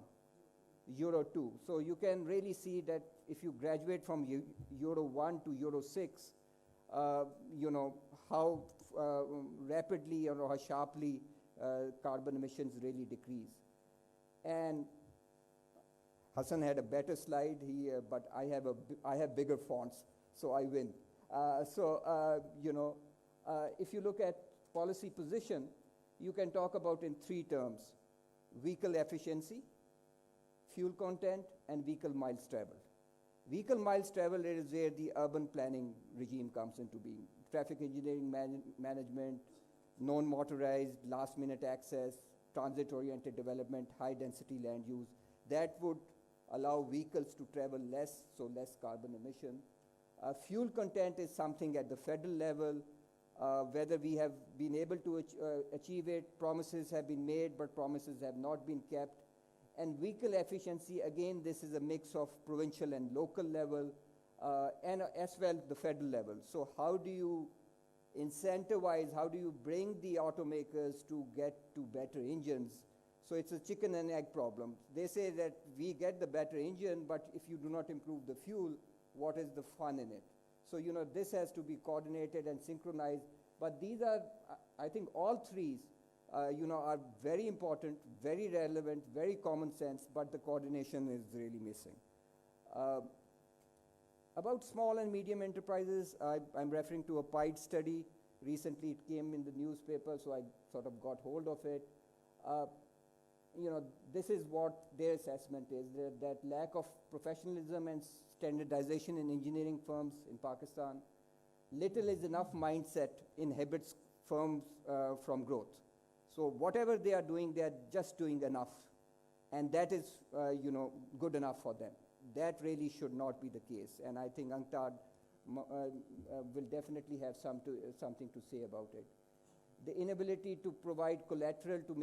Euro 2. So you can really see that if you graduate from Euro 1 to Euro 6, how rapidly or how sharply carbon emissions really decrease. And Hasan had a better slide here, but I have bigger fonts, so I win. If you look at policy position, you can talk about in three terms: vehicle efficiency, fuel content, and vehicle miles traveled. Vehicle miles traveled is where the urban planning regime comes into being. Traffic engineering management, non-motorized, last-minute access, transit-oriented development, high-density land use. That would allow vehicles to travel less, so less carbon emission. Fuel content is something at the federal level. Whether we have been able to achieve it, promises have been made, but promises have not been kept. And vehicle efficiency, again, this is a mix of provincial and local level, and as well the federal level. So how do you incentivize, how do you bring the automakers to get to better engines? So it's a chicken and egg problem. They say that we get the better engine, but if you do not improve the fuel, what is the fun in it? So, this has to be coordinated and synchronized. But these are, I think all three, are very important, very relevant, very common sense, but the coordination is really missing. About small and medium enterprises, I'm referring to a PIDE study. Recently it came in the newspaper, so I sort of got hold of it. This is what their assessment is, that lack of professionalism and standardization in engineering firms in Pakistan. Little is enough mindset inhibits firms from growth. So whatever they are doing, they are just doing enough. And that is, good enough for them. That really should not be the case. And I think UNCTAD will definitely have something to say about it. The inability to provide collateral to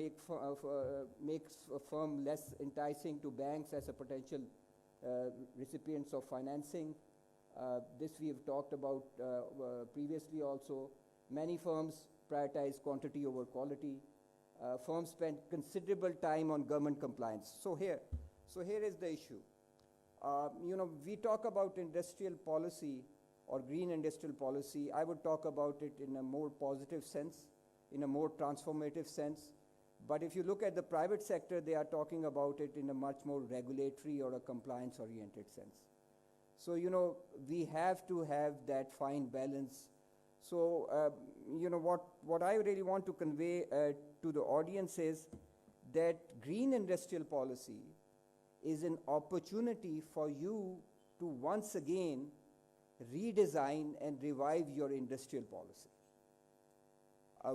makes a firm less enticing to banks as a potential recipients of financing. This we have talked about previously also. Many firms prioritize quantity over quality. Firms spend considerable time on government compliance. So here is the issue. We talk about industrial policy or green industrial policy. I would talk about it in a more positive sense, in a more transformative sense. But if you look at the private sector, they are talking about it in a much more regulatory or a compliance-oriented sense. So, we have to have that fine balance. So, what I really want to convey to the audience is that green industrial policy is an opportunity for you to once again redesign and revive your industrial policy.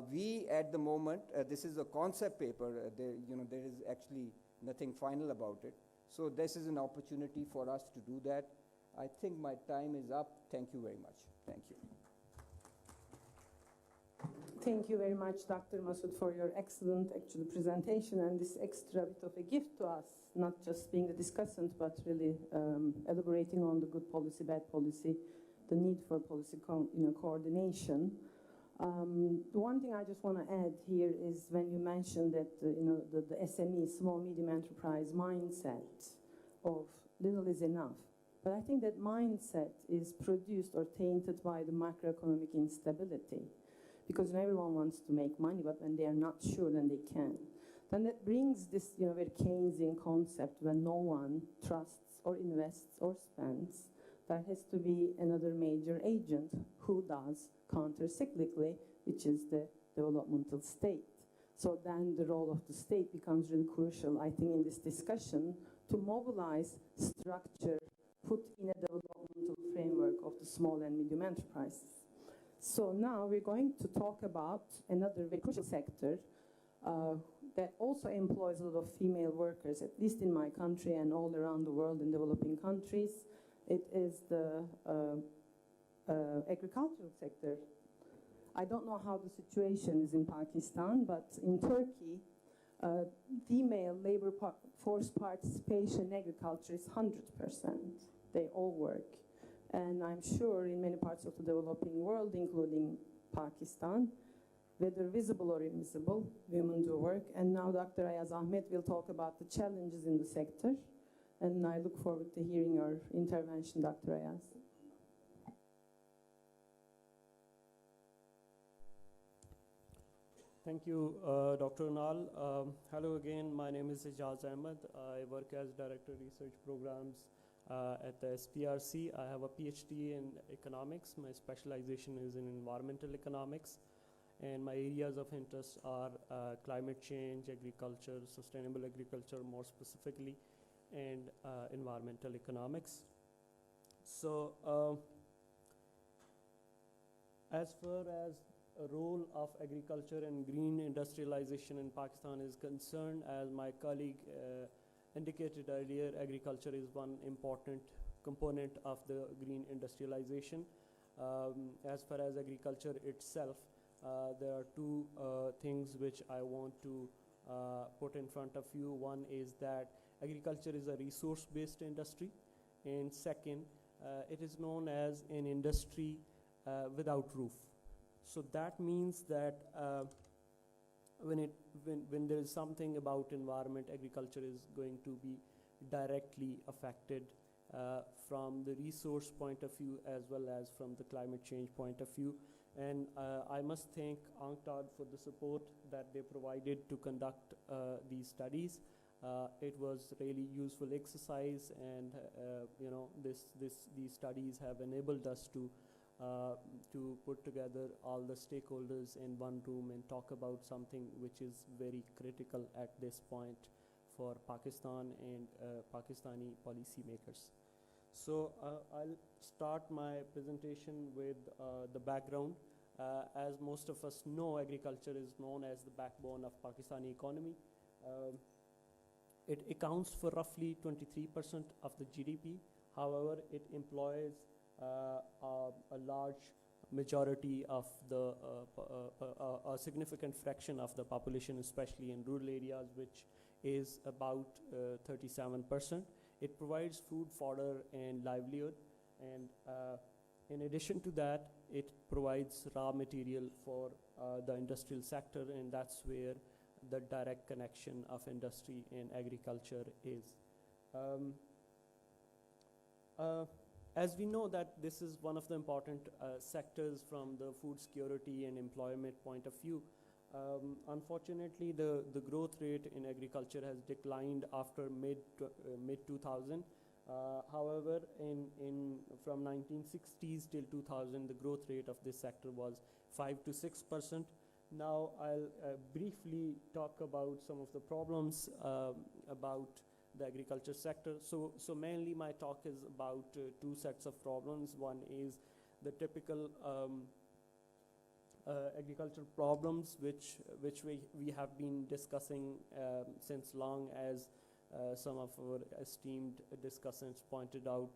We at the moment, this is a concept paper, there is actually nothing final about it. So this is an opportunity for us to do that. I think my time is up. Thank you very much. Thank you. Thank you very much, Dr. Masood, for your excellent presentation and this extra bit of a gift to us, not just being the discussant, but really elaborating on the good policy, bad policy, the need for policy coordination. The one thing I just want to add here is when you mentioned that the SME, small medium enterprise mindset of little is enough. But I think that mindset is produced or tainted by the macroeconomic instability, because everyone wants to make money, but when they are not sure, then they can. Then that brings this very Keynesian concept when no one trusts or invests or spends. There has to be another major agent who does counter-cyclically, which is the developmental state. So then the role of the state becomes really crucial, I think, in this discussion to mobilize structure put in a developmental framework of the small and medium enterprises. So now we're going to talk about another very crucial sector that also employs a lot of female workers, at least in my country and all around the world in developing countries. It is the agricultural sector. I don't know how the situation is in Pakistan, but in Turkey, female labor force participation in agriculture is 100%. They all work. And I'm sure in many parts of the developing world, including Pakistan, whether visible or invisible, women do work. And now Dr. Ayaz Ahmed will talk about the challenges in the sector. And I look forward to hearing your intervention, Dr. Ayaz. Thank you, Dr. Unal. Hello again, my name is Ajaz Ahmad. I work as Director Research Programs at the SPRC. I have a PhD in economics. My specialization is in environmental economics. And my areas of interest are climate change, agriculture, sustainable agriculture more specifically, and environmental economics. So as far as a role of agriculture and green industrialization in Pakistan is concerned, as my colleague indicated earlier, agriculture is one important component of the green industrialization. As far as agriculture itself, there are two things which I want to put in front of you. One is that agriculture is a resource-based industry, and second, it is known as an industry without roof. So that means that when there is something about environment, agriculture is going to be directly affected from the resource point of view as well as from the climate change point of view. And I must thank UNCTAD for the support that they provided to conduct these studies. It was really useful exercise, and these studies have enabled us to put together all the stakeholders in one room and talk about something which is very critical at this point for Pakistan and Pakistani policymakers. So I'll start my presentation with the background. As most of us know, agriculture is known as the backbone of Pakistani economy. It accounts for roughly 23% of the GDP. However, it employs a large majority of the, a significant fraction of the population, especially in rural areas, which is about 37%. It provides food, fodder, and livelihood. And in addition to that, it provides raw material for the industrial sector, and that's where the direct connection of industry and agriculture is. As we know that this is one of the important sectors from the food security and employment point of view, unfortunately the growth rate in agriculture has declined after mid 2000. However, from 1960s till 2000, the growth rate of this sector was 5 to 6%. Now I'll briefly talk about some of the problems about the agriculture sector. So mainly my talk is about two sets of problems. One is the typical agricultural problems which we have been discussing since long, as some of our esteemed discussants pointed out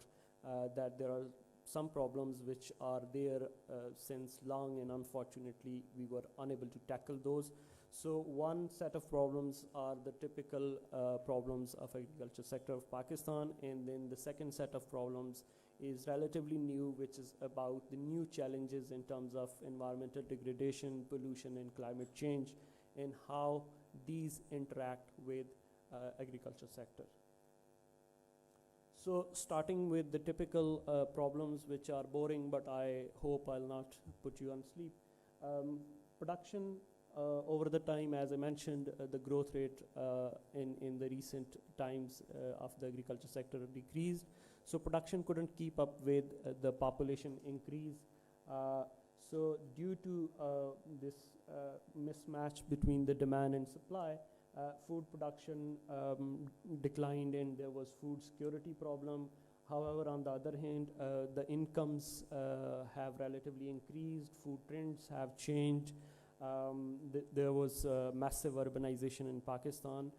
that there are some problems which are there since long, and unfortunately we were unable to tackle those. So one set of problems are the typical problems of agriculture sector of Pakistan, and then the second set of problems is relatively new, which is about the new challenges in terms of environmental degradation, pollution, and climate change, and how these interact with agriculture sector. So starting with the typical problems, which are boring, but I hope I'll not put you on sleep. Production over the time, as I mentioned, the growth rate in the recent times of the agriculture sector decreased. So production couldn't keep up with the population increase. So due to this mismatch between the demand and supply, food production declined, and there was food security problem. However, on the other hand, the incomes have relatively increased, food trends have changed. There was massive urbanization in Pakistan,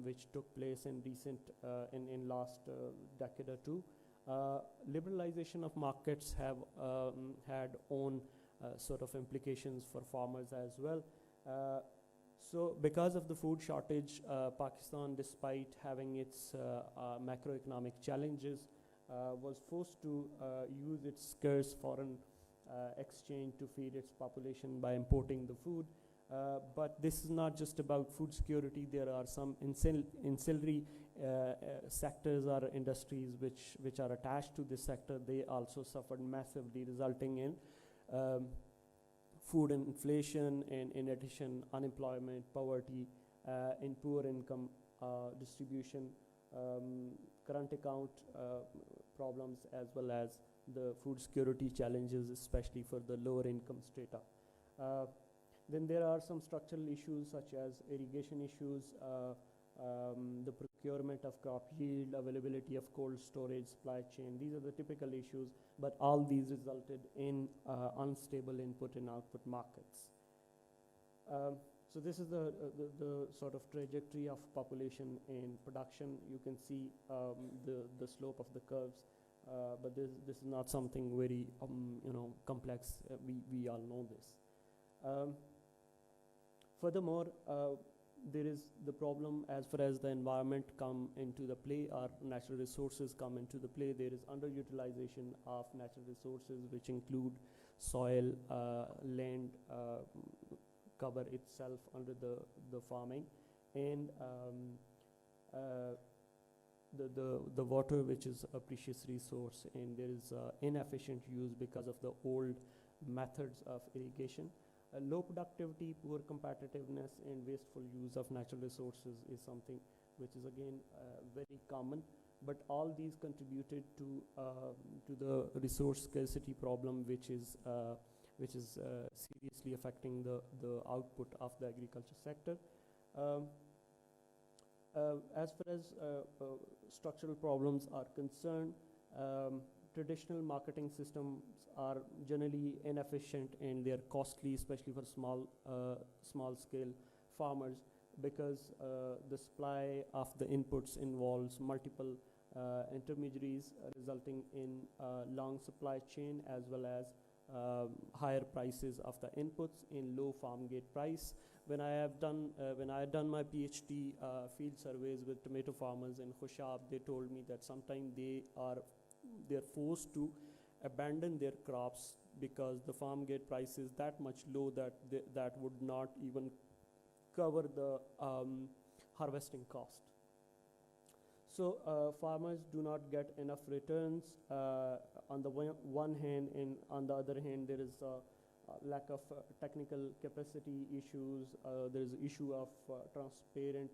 which took place in in last decade or two. Liberalization of markets have had own sort of implications for farmers as well. So because of the food shortage, Pakistan, despite having its macroeconomic challenges, was forced to use its scarce foreign exchange to feed its population by importing the food. But this is not just about food security. There are some ancillary sectors or industries which are attached to this sector. They also suffered massively, resulting in food inflation, and in addition, unemployment, poverty, and poor income distribution, current account problems, as well as the food security challenges, especially for the lower income strata. Then there are some structural issues such as irrigation issues, the procurement of crop yield, availability of cold storage, supply chain. These are the typical issues, but all these resulted in unstable input and output markets. So this is the sort of trajectory of population and production. You can see the slope of the curves, but this is not something very complex. We all know this. Furthermore, there is the problem as far as the environment come into the play, or natural resources come into the play. There is underutilization of natural resources, which include soil, land, cover itself under the farming, and the water, which is a precious resource, and there is inefficient use because of the old methods of irrigation. Low productivity, poor competitiveness, and wasteful use of natural resources is something which is again very common. But all these contributed to the resource scarcity problem, which is seriously affecting the output of the agriculture sector. As far as structural problems are concerned, traditional marketing systems are generally inefficient, and they're costly, especially for small scale farmers, because the supply of the inputs involves multiple intermediaries, resulting in long supply chain, as well as higher prices of the inputs in low farm gate price. When I had done my PhD field surveys with tomato farmers in Khushab, they told me that sometimes they're forced to abandon their crops because the farm gate price is that much low that that would not even cover the harvesting cost. So farmers do not get enough returns on the one hand, and on the other hand, there is a lack of technical capacity issues. There is issue of transparent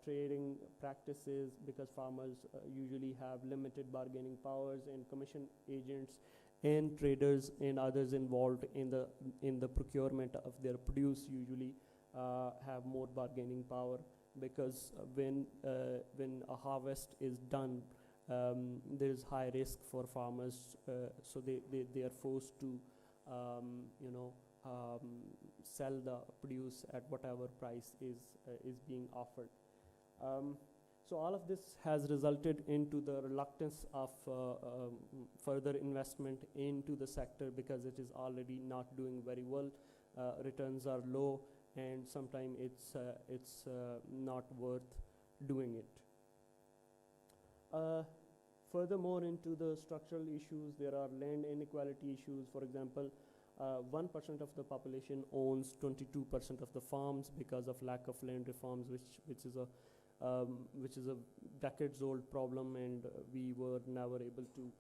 trading practices, because farmers usually have limited bargaining powers, and commission agents and traders and others involved in the procurement of their produce usually have more bargaining power, because when a harvest is done, there is high risk for farmers, so they are forced to sell the produce at whatever price is being offered. So all of this has resulted into the reluctance of further investment into the sector, because it is already not doing very well. Returns are low, and sometimes it's not worth doing it. Furthermore, into the structural issues, there are land inequality issues. For example, 1% of the population owns 22% of the farms because of lack of land reforms, which is a decades-old problem, and we were never able to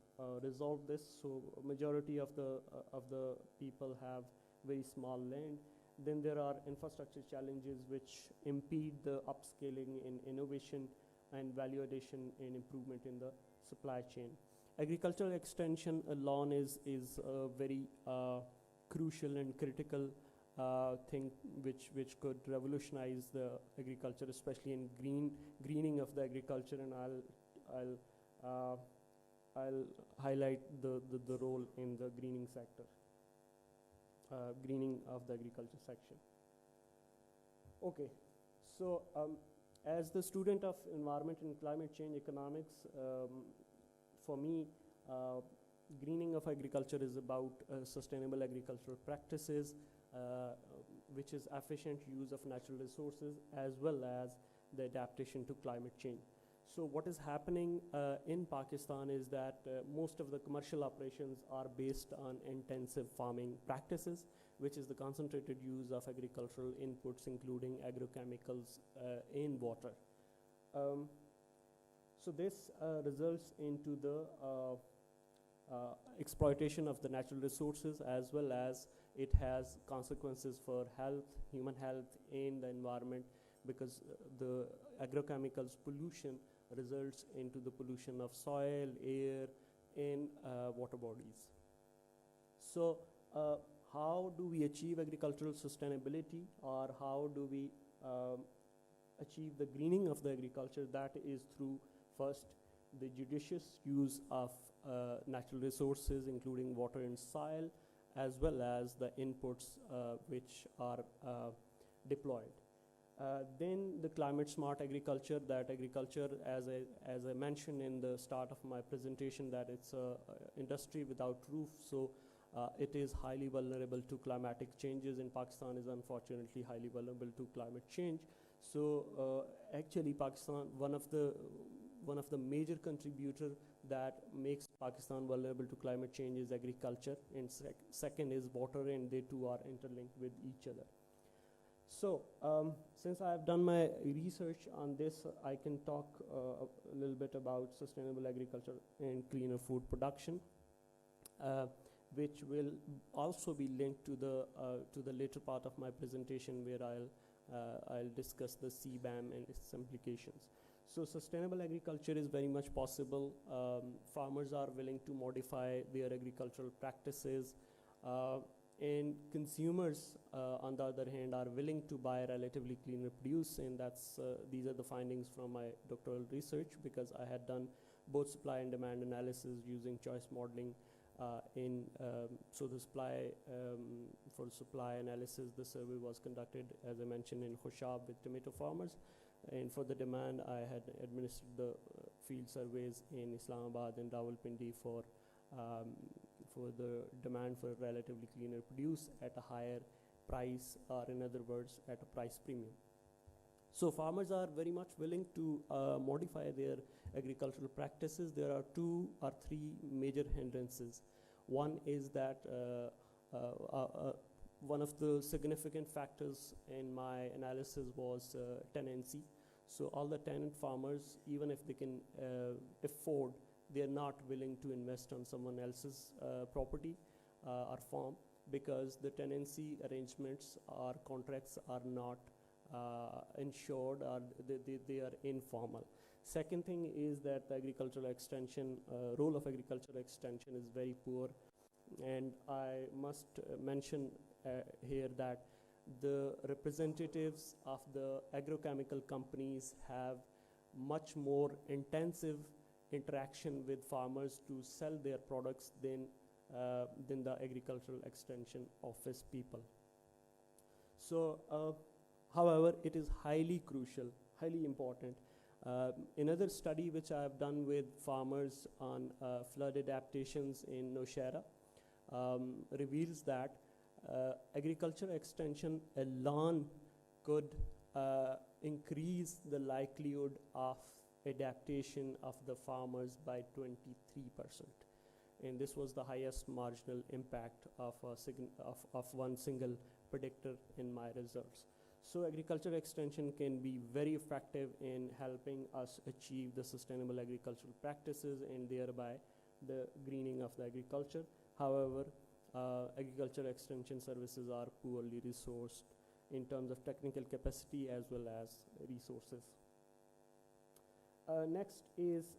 resolve this. So majority of the people have very small land. Then there are infrastructure challenges which impede the upscaling in innovation and value addition and improvement in the supply chain. Agricultural extension alone is a very crucial and critical thing which could revolutionize the agriculture, especially in greening of the agriculture, and I'll highlight the role in the greening sector, greening of the agriculture section. Okay, so as the student of environment and climate change economics, for me, greening of agriculture is about sustainable agricultural practices, which is efficient use of natural resources, as well as the adaptation to climate change. So what is happening in Pakistan is that most of the commercial operations are based on intensive farming practices, which is the concentrated use of agricultural inputs, including agrochemicals in water. So this results into the exploitation of the natural resources, as well as it has consequences for health, human health, and the environment, because the agrochemicals pollution results into the pollution of soil, air, and water bodies. So how do we achieve agricultural sustainability, or how do we achieve the greening of the agriculture? That is through, first, the judicious use of natural resources, including water and soil, as well as the inputs which are deployed. Then the climate smart agriculture, that agriculture, as I mentioned in the start of my presentation, that it's an industry without roof, so it is highly vulnerable to climatic changes, and Pakistan is unfortunately highly vulnerable to climate change. So actually Pakistan, one of the major contributor that makes Pakistan vulnerable to climate change is agriculture, and second is water, and they two are interlinked with each other. So since I have done my research on this, I can talk a little bit about sustainable agriculture and cleaner food production, which will also be linked to the later part of my presentation, where I'll discuss the CBAM and its implications. So sustainable agriculture is very much possible. Farmers are willing to modify their agricultural practices, and consumers, on the other hand, are willing to buy relatively cleaner produce, and these are the findings from my doctoral research, because I had done both supply and demand analysis using choice modeling. So the for supply analysis, the survey was conducted, as I mentioned, in Khushab with tomato farmers, and for the demand, I had administered the field surveys in Islamabad and Rawalpindi for the demand for relatively cleaner produce at a higher price, or in other words, at a price premium. So farmers are very much willing to modify their agricultural practices. There are 2 or 3 major hindrances. One is that one of the significant factors in my analysis was tenancy. So all the tenant farmers, even if they can afford, they are not willing to invest on someone else's property or farm, because the tenancy arrangements or contracts are not insured, or they are informal. Second thing is that the agricultural extension, role of agricultural extension is very poor, and I must mention here that the representatives of the agrochemical companies have much more intensive interaction with farmers to sell their products than the agricultural extension office people. So, however, it is highly crucial, highly important. Another study which I have done with farmers on flood adaptations in Nowshera reveals that agriculture extension alone could increase the likelihood of adaptation of the farmers by 23%. And this was the highest marginal impact of one single predictor in my results. So agriculture extension can be very effective in helping us achieve the sustainable agricultural practices and thereby the greening of the agriculture. However, agriculture extension services are poorly resourced in terms of technical capacity as well as resources. Next is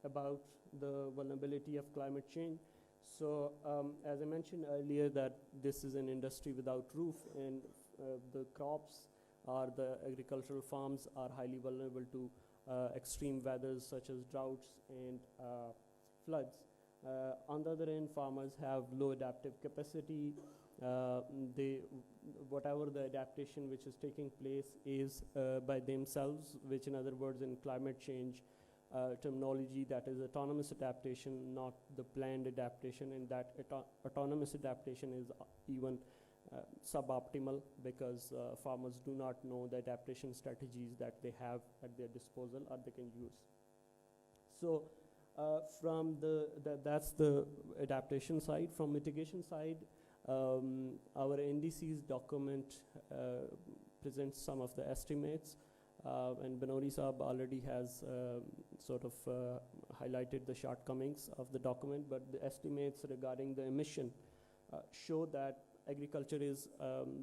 about the vulnerability of climate change. So as I mentioned earlier, that this is an industry without roof, and the crops or the agricultural farms are highly vulnerable to extreme weathers such as droughts and floods. On the other hand, farmers have low adaptive capacity. Whatever the adaptation which is taking place is by themselves, which in other words in climate change terminology, that is autonomous adaptation, not the planned adaptation, and that autonomous adaptation is even suboptimal because farmers do not know the adaptation strategies that they have at their disposal or they can use. So from that's the adaptation side. From mitigation side, our NDC's document presents some of the estimates, and Banori Saab already has sort of highlighted the shortcomings of the document, but the estimates regarding the emission show that agriculture is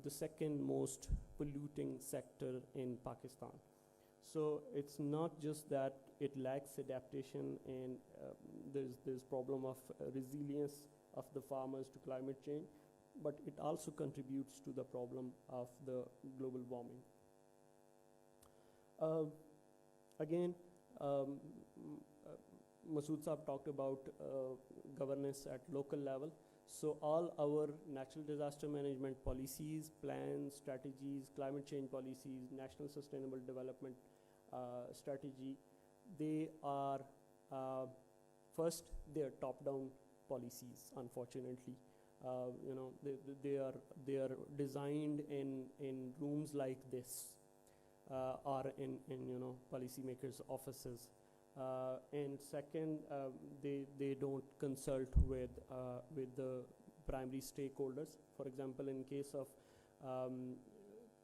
the second most polluting sector in Pakistan. So it's not just that it lacks adaptation and there's problem of resilience of the farmers to climate change, but it also contributes to the problem of the global warming. Again, Masood Saab talked about governance at local level. So all our natural disaster management policies, plans, strategies, climate change policies, national sustainable development strategy, they are first, they are top-down policies, unfortunately. You know, they are designed in rooms like this or in you know, policymakers' offices. And second, they don't consult with the primary stakeholders. For example, in case of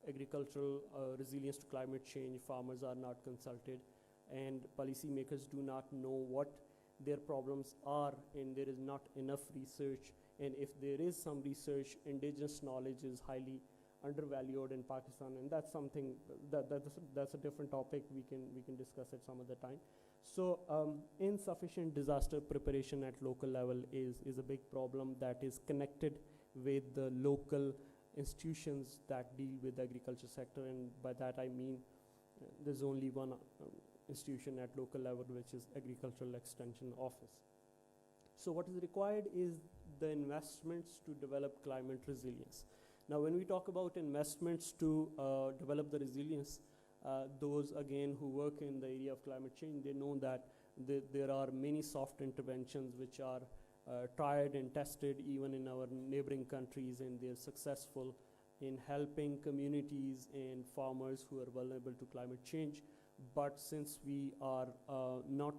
agricultural resilience to climate change, farmers are not consulted, and policymakers do not know what their problems are, and there is not enough research. And if there is some research, indigenous knowledge is highly undervalued in Pakistan, and that's something that's a different topic we can discuss at some other time. So insufficient disaster preparation at local level is a big problem that is connected with the local institutions that deal with the agriculture sector, and by that I mean there's only one institution at local level, which is Agricultural Extension Office. So what is required is the investments to develop climate resilience. Now when we talk about investments to develop the resilience, those again who work in the area of climate change, they know that there are many soft interventions which are tried and tested even in our neighboring countries, and they're successful in helping communities and farmers who are vulnerable to climate change. But since we are not,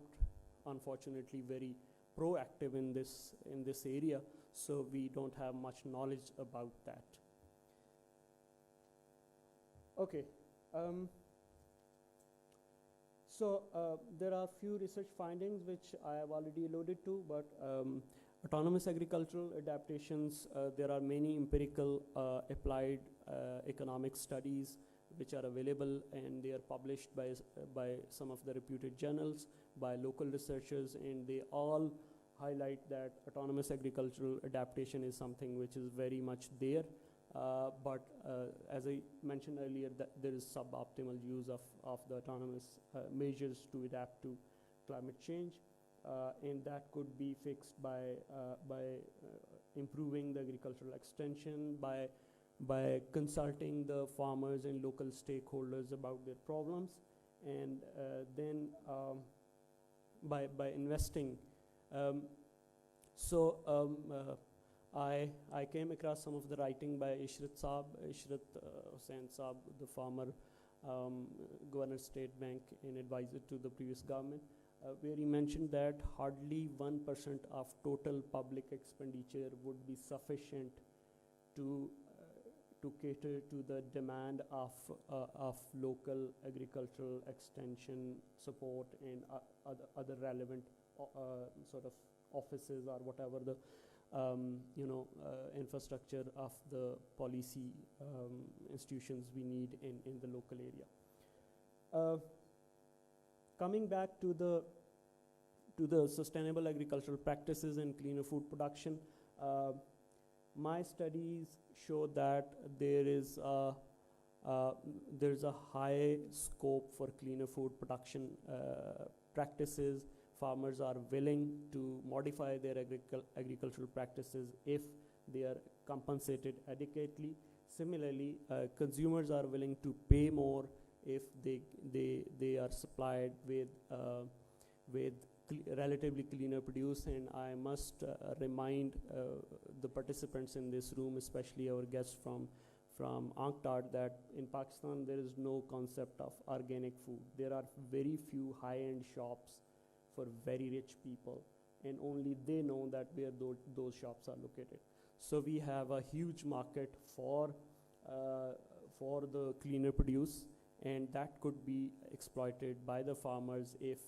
unfortunately, very proactive in this area, so we don't have much knowledge about that. Okay. So there are few research findings which I have already alluded to, but autonomous agricultural adaptations, there are many empirical applied economic studies which are available, and they are published by some of the reputed journals, by local researchers, and they all highlight that autonomous agricultural adaptation is something which is very much there. But as I mentioned earlier, that there is suboptimal use of the autonomous measures to adapt to climate change, and that could be fixed by improving the agricultural extension, by consulting the farmers and local stakeholders about their problems, and then by investing. I came across some of the writing by Ishrat Hussain Saab, the farmer Governor State Bank and advisor to the previous government, where he mentioned that hardly 1% of total public expenditure would be sufficient to cater to the demand of local agricultural extension support and other relevant sort of offices or whatever the infrastructure of the policy institutions we need in the local area. Coming back to the sustainable agricultural practices and cleaner food production, my studies show that there's a high scope for cleaner food production practices. Farmers are willing to modify their agricultural practices if they are compensated adequately. Similarly, consumers are willing to pay more if they are supplied with relatively cleaner produce. And I must remind the participants in this room, especially our guests from UNCTAD, that in Pakistan there is no concept of organic food. There are very few high-end shops for very rich people, and only they know that where those shops are located. So we have a huge market for the cleaner produce, and that could be exploited by the farmers if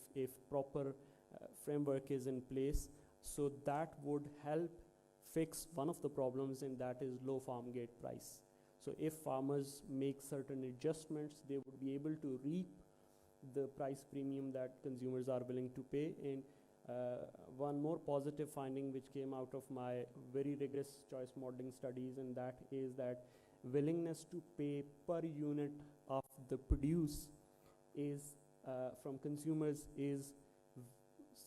proper framework is in place. So that would help fix one of the problems, and that is low farm gate price. So if farmers make certain adjustments, they would be able to reap the price premium that consumers are willing to pay. And one more positive finding which came out of my very rigorous choice modeling studies, and that is that willingness to pay per unit of the produce is from consumers is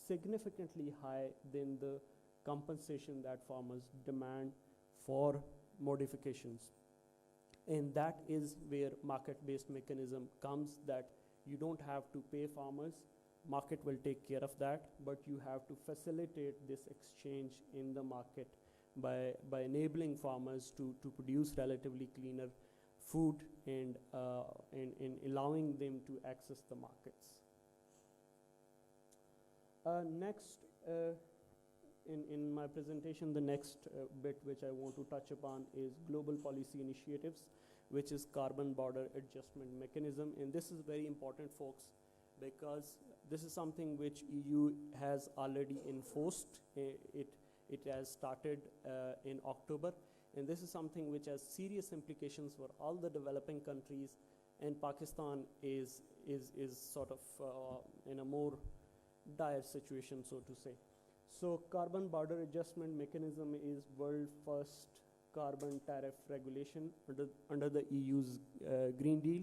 significantly high than the compensation that farmers demand for modifications. And that is where market-based mechanism comes, that you don't have to pay farmers, market will take care of that, but you have to facilitate this exchange in the market by enabling farmers to produce relatively cleaner food and allowing them to access the markets. Next, in my presentation, the next bit which I want to touch upon is global policy initiatives, which is carbon border adjustment mechanism. And this is very important, folks, because this is something which EU has already enforced. It has started in October, and this is something which has serious implications for all the developing countries, and Pakistan is sort of in a more dire situation, so to say. So carbon border adjustment mechanism is world first carbon tariff regulation under the EU's Green Deal,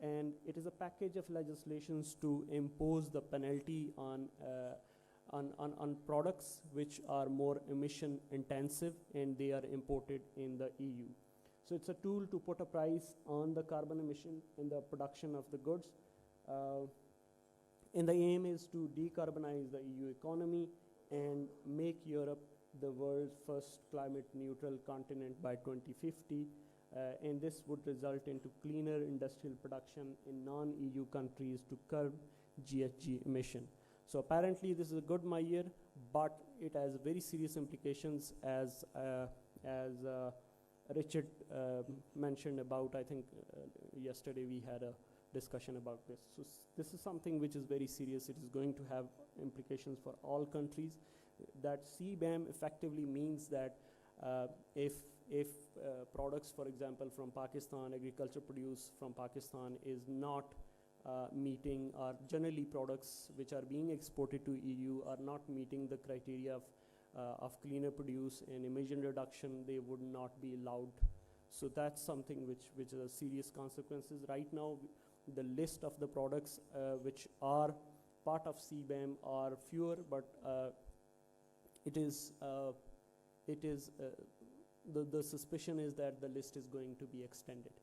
and it is a package of legislations to impose the penalty on products which are more emission intensive and they are imported in the EU. So it's a tool to put a price on the carbon emission in the production of the goods. And the aim is to decarbonize the EU economy and make Europe the world's first climate neutral continent by 2050. And this would result into cleaner industrial production in non-EU countries to curb GHG emission. So apparently this is a good measure, but it has very serious implications as Richard mentioned about, I think yesterday we had a discussion about this. So this is something which is very serious. It is going to have implications for all countries. That CBAM effectively means that if products, for example, from Pakistan, agriculture produce from Pakistan is not meeting, or generally products which are being exported to EU are not meeting the criteria of cleaner produce and emission reduction, they would not be allowed. So that's something which is serious consequences. Right now, the list of the products which are part of CBAM are fewer, but the suspicion is that the list is going to be extended.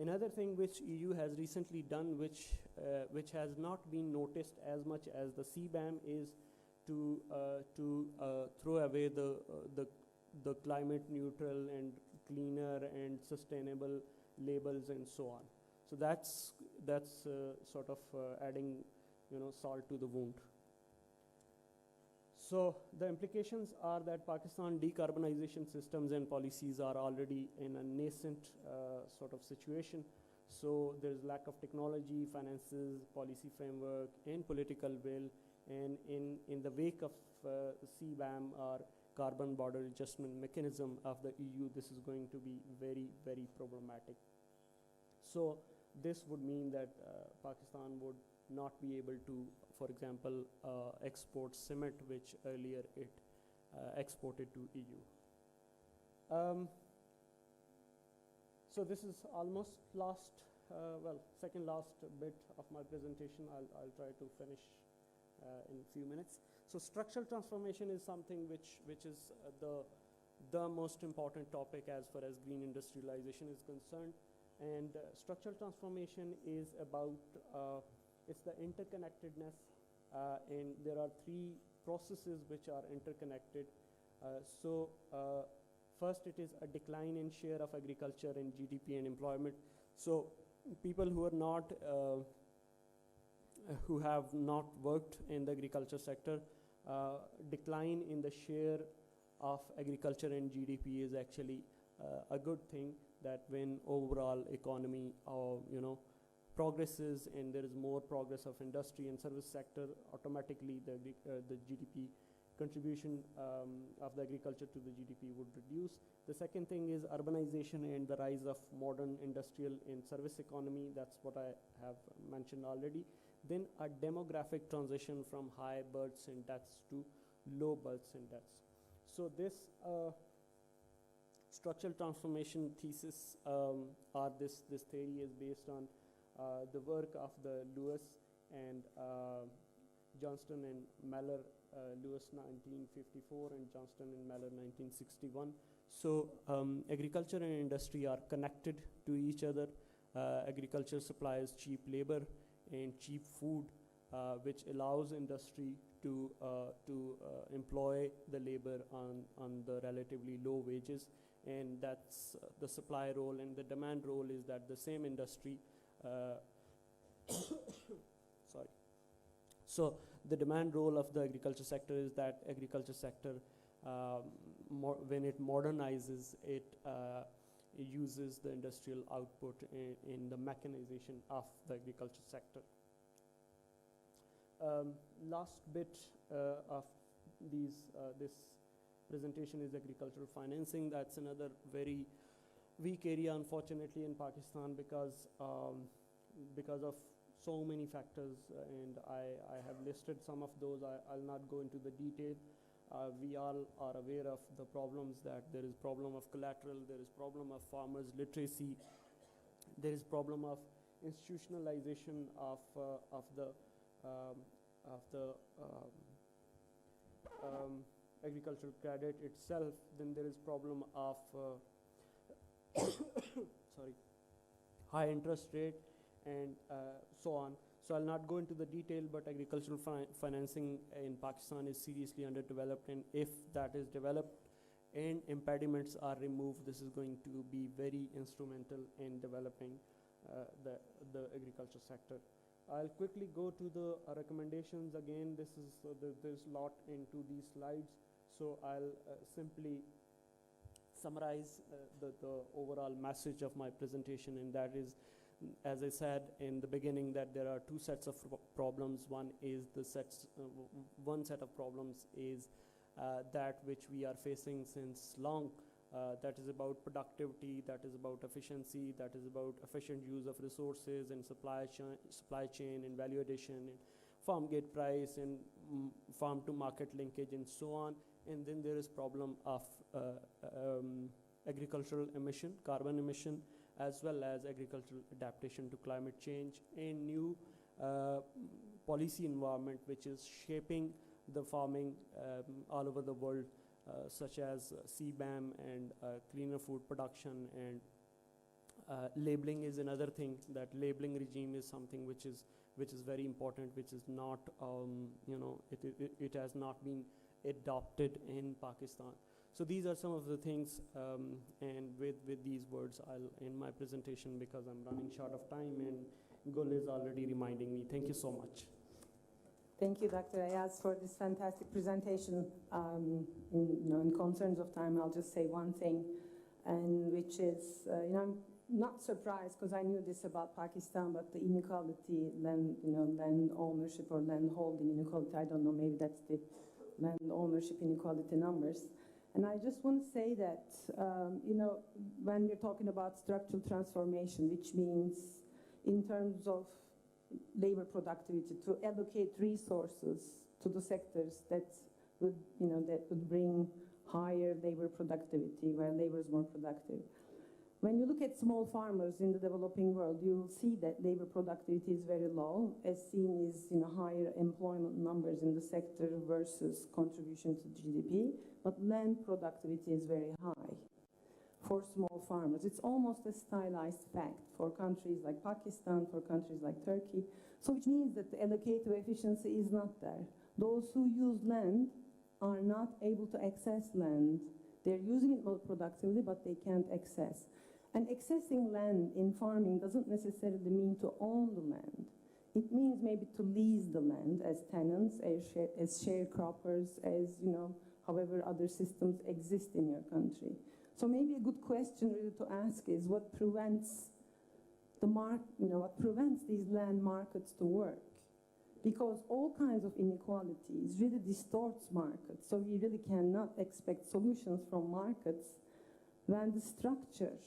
Another thing which EU has recently done, which has not been noticed as much as the CBAM, is to throw away the climate neutral and cleaner and sustainable labels and so on. So that's sort of adding, salt to the wound. So the implications are that Pakistan decarbonization systems and policies are already in a nascent sort of situation. So there's lack of technology, finances, policy framework, and political will. And in the wake of CBAM, or Carbon Border Adjustment Mechanism of the EU, this is going to be very, very problematic. So this would mean that Pakistan would not be able to, for example, export cement, which earlier it exported to EU. So this is almost second last bit of my presentation. I'll try to finish in a few minutes. So structural transformation is something which is the most important topic as far as green industrialization is concerned. And structural transformation is about it's the interconnectedness, and there are three processes which are interconnected. First, it is a decline in share of agriculture in GDP and employment. So people who are not, who have not worked in the agriculture sector, decline in the share of agriculture in GDP is actually a good thing. That when overall economy, progresses and there is more progress of industry and service sector, automatically the GDP contribution of the agriculture to the GDP would reduce. The second thing is urbanization and the rise of modern industrial and service economy. That's what I have mentioned already. Then a demographic transition from high births and deaths to low births and deaths. So this structural transformation thesis, or this theory is based on the work of the Lewis and Johnston and Mellor, Lewis 1954 and Johnston and Mellor 1961. So agriculture and industry are connected to each other. Agriculture supplies cheap labor and cheap food, which allows industry to employ the labor on the relatively low wages. And that's the supply role, and the demand role is that the same industry sorry. So the demand role of the agriculture sector is that agriculture sector, when it modernizes, it uses the industrial output in the mechanization of the agriculture sector. Last bit of this presentation is agricultural financing. That's another very weak area, unfortunately, in Pakistan because of so many factors, and I have listed some of those. I'll not go into the detail. We all are aware of the problems, that there is problem of collateral, there is problem of farmers' literacy, there is problem of institutionalization of the agricultural credit itself. Then there is problem of high interest rate and so on. So I'll not go into the detail, but agricultural financing in Pakistan is seriously underdeveloped, and if that is developed and impediments are removed, this is going to be very instrumental in developing the agriculture sector. I'll quickly go to the recommendations. Again, this is there's a lot into these slides, so I'll simply summarize the overall message of my presentation, and that is, as I said in the beginning, that there are two sets of problems. One set of problems is that which we are facing since long. That is about productivity, that is about efficiency, that is about efficient use of resources and supply chain and value addition and farm gate price and farm to market linkage and so on. And then there is problem of agricultural emission, carbon emission, as well as agricultural adaptation to climate change and new policy environment which is shaping the farming all over the world, such as CBAM and cleaner food production, and labeling is another thing. That labeling regime is something which is very important, which is not it has not been adopted in Pakistan. So these are some of the things, and with these words, I'll end my presentation because I'm running short of time, and Gul is already reminding me. Thank you so much. Thank you, Dr. Ayaz, for this fantastic presentation. In concerns of time, I'll just say one thing, and which is, I'm not surprised because I knew this about Pakistan, but the inequality, land ownership or land holding inequality, I don't know, maybe that's the land ownership inequality numbers. And I just want to say that, when you're talking about structural transformation, which means in terms of labor productivity, to allocate resources to the sectors that would bring higher labor productivity, where labor is more productive. When you look at small farmers in the developing world, you will see that labor productivity is very low, as seen as higher employment numbers in the sector versus contribution to GDP, but land productivity is very high for small farmers. It's almost a stylized fact for countries like Pakistan, for countries like Turkey, so which means that the allocative efficiency is not there. Those who use land are not able to access land. They're using it more productively, but they can't access. And accessing land in farming doesn't necessarily mean to own the land. It means maybe to lease the land as tenants, as sharecroppers, as, however other systems exist in your country. So maybe a good question really to ask is what prevents what prevents these land markets to work? Because all kinds of inequalities really distorts markets. So we really cannot expect solutions from markets when the structure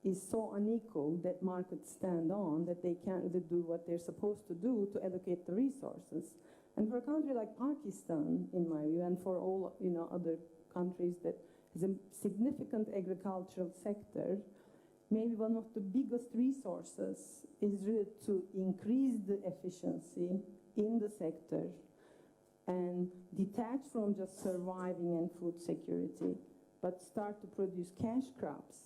is so unequal that markets stand on that they can't really do what they're supposed to do to allocate the resources. And for a country like Pakistan, in my view, and for all other countries that has a significant agricultural sector, maybe one of the biggest resources is really to increase the efficiency in the sector and detach from just surviving and food security, but start to produce cash crops,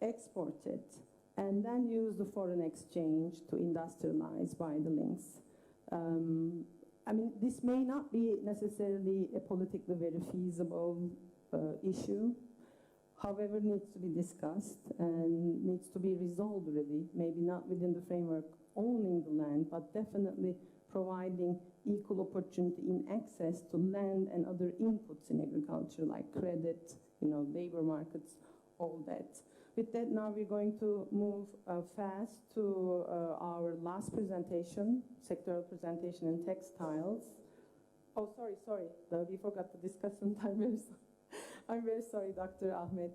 export it, and then use the foreign exchange to industrialize by the links. This may not be necessarily a politically very feasible issue, however, needs to be discussed and needs to be resolved really, maybe not within the framework owning the land, but definitely providing equal opportunity in access to land and other inputs in agriculture like credit, labor markets, all that. With that, now we're going to move fast to our last presentation, sectoral presentation in textiles. Oh, sorry, we forgot the discussant. I'm very sorry, Dr. Ahmad,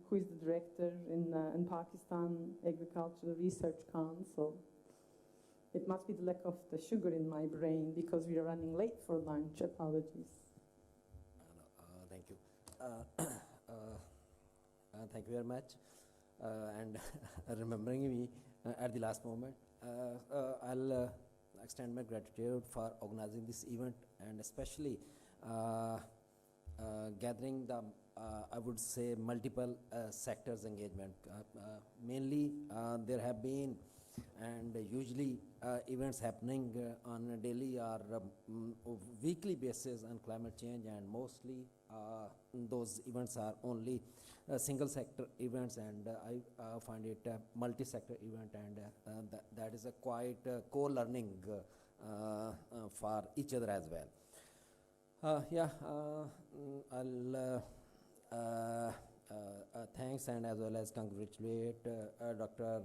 who is the director in Pakistan Agricultural Research Council. It must be the lack of the sugar in my brain because we are running late for lunch. Apologies. Thank you. Thank you very much. And remembering me at the last moment, I'll extend my gratitude for organizing this event and especially gathering the, I would say, multiple sectors engagement. Mainly, there have been and usually events happening on a daily or weekly basis on climate change, and mostly those events are only single sector events, and I find it a multi-sector event, and that is a quite co-learning for each other as well. I'll thanks and as well as congratulate Dr.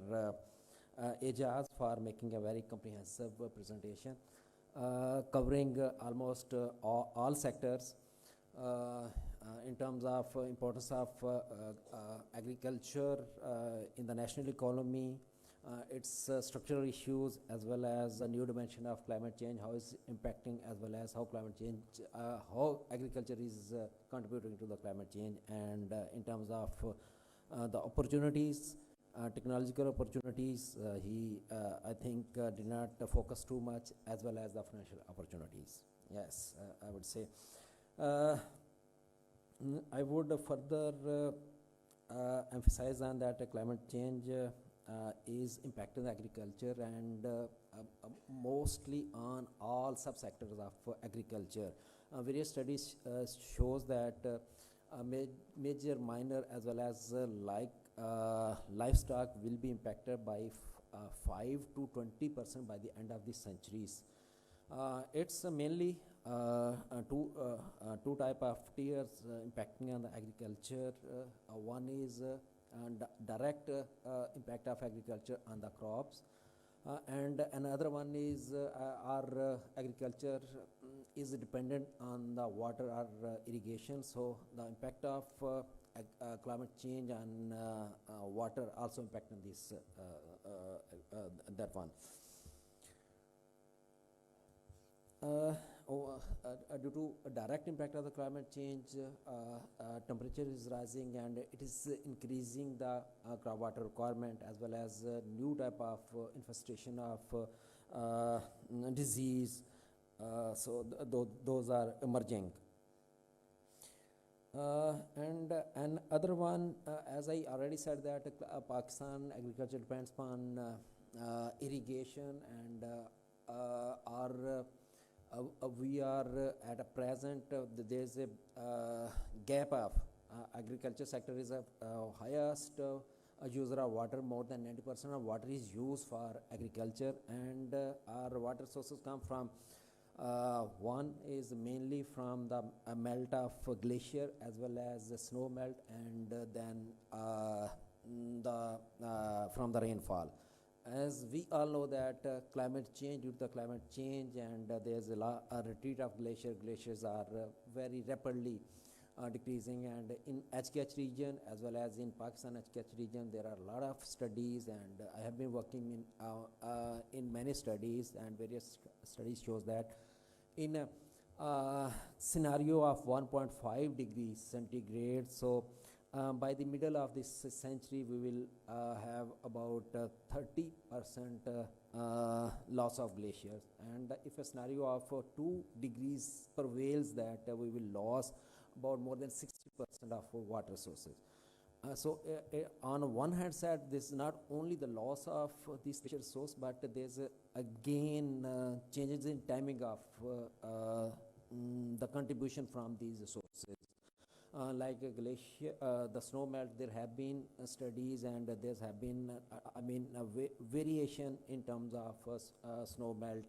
Ajaz for making a very comprehensive presentation covering almost all sectors in terms of importance of agriculture in the national economy, its structural issues, as well as a new dimension of climate change, how it's impacting, as well as how climate change, how agriculture is contributing to the climate change, and in terms of the opportunities, technological opportunities, he, I think, did not focus too much, as well as the financial opportunities. Yes, I would say. I would further emphasize on that climate change is impacting agriculture and mostly on all subsectors of agriculture. Various studies shows that major, minor, as well as livestock will be impacted by 5 to 20% by the end of the centuries. It's mainly two type of tiers impacting on the agriculture. One is direct impact of agriculture on the crops, and another one is our agriculture is dependent on the water or irrigation. So the impact of climate change and water also impact on this that one. Due to a direct impact of the climate change, temperature is rising and it is increasing the groundwater requirement, as well as new type of infestation of disease. So those are emerging. And other one, as I already said, that Pakistan agriculture depends upon irrigation, and we are at a present there is a gap of agriculture sector is a highest user of water. More than 90% of water is used for agriculture, and our water sources come from one is mainly from the melt of glacier, as well as the snow melt, and then from the rainfall. As we all know that climate change, due to the climate change, and there's a retreat of glaciers are very rapidly decreasing, and in HKH region as well as in Pakistan HKH region there are a lot of studies, and I have been working in many studies, and various studies shows that in a scenario of 1.5 degrees centigrade, so by the middle of this century, we will have about 30% loss of glaciers. And if a scenario of 2 degrees prevails, that we will lose about more than 60% of water sources. So on one hand side, this is not only the loss of this glacier source, but there's again changes in timing of the contribution from these sources. Like a glacier, the snow melt, there have been studies, and there have been, variation in terms of snow melt.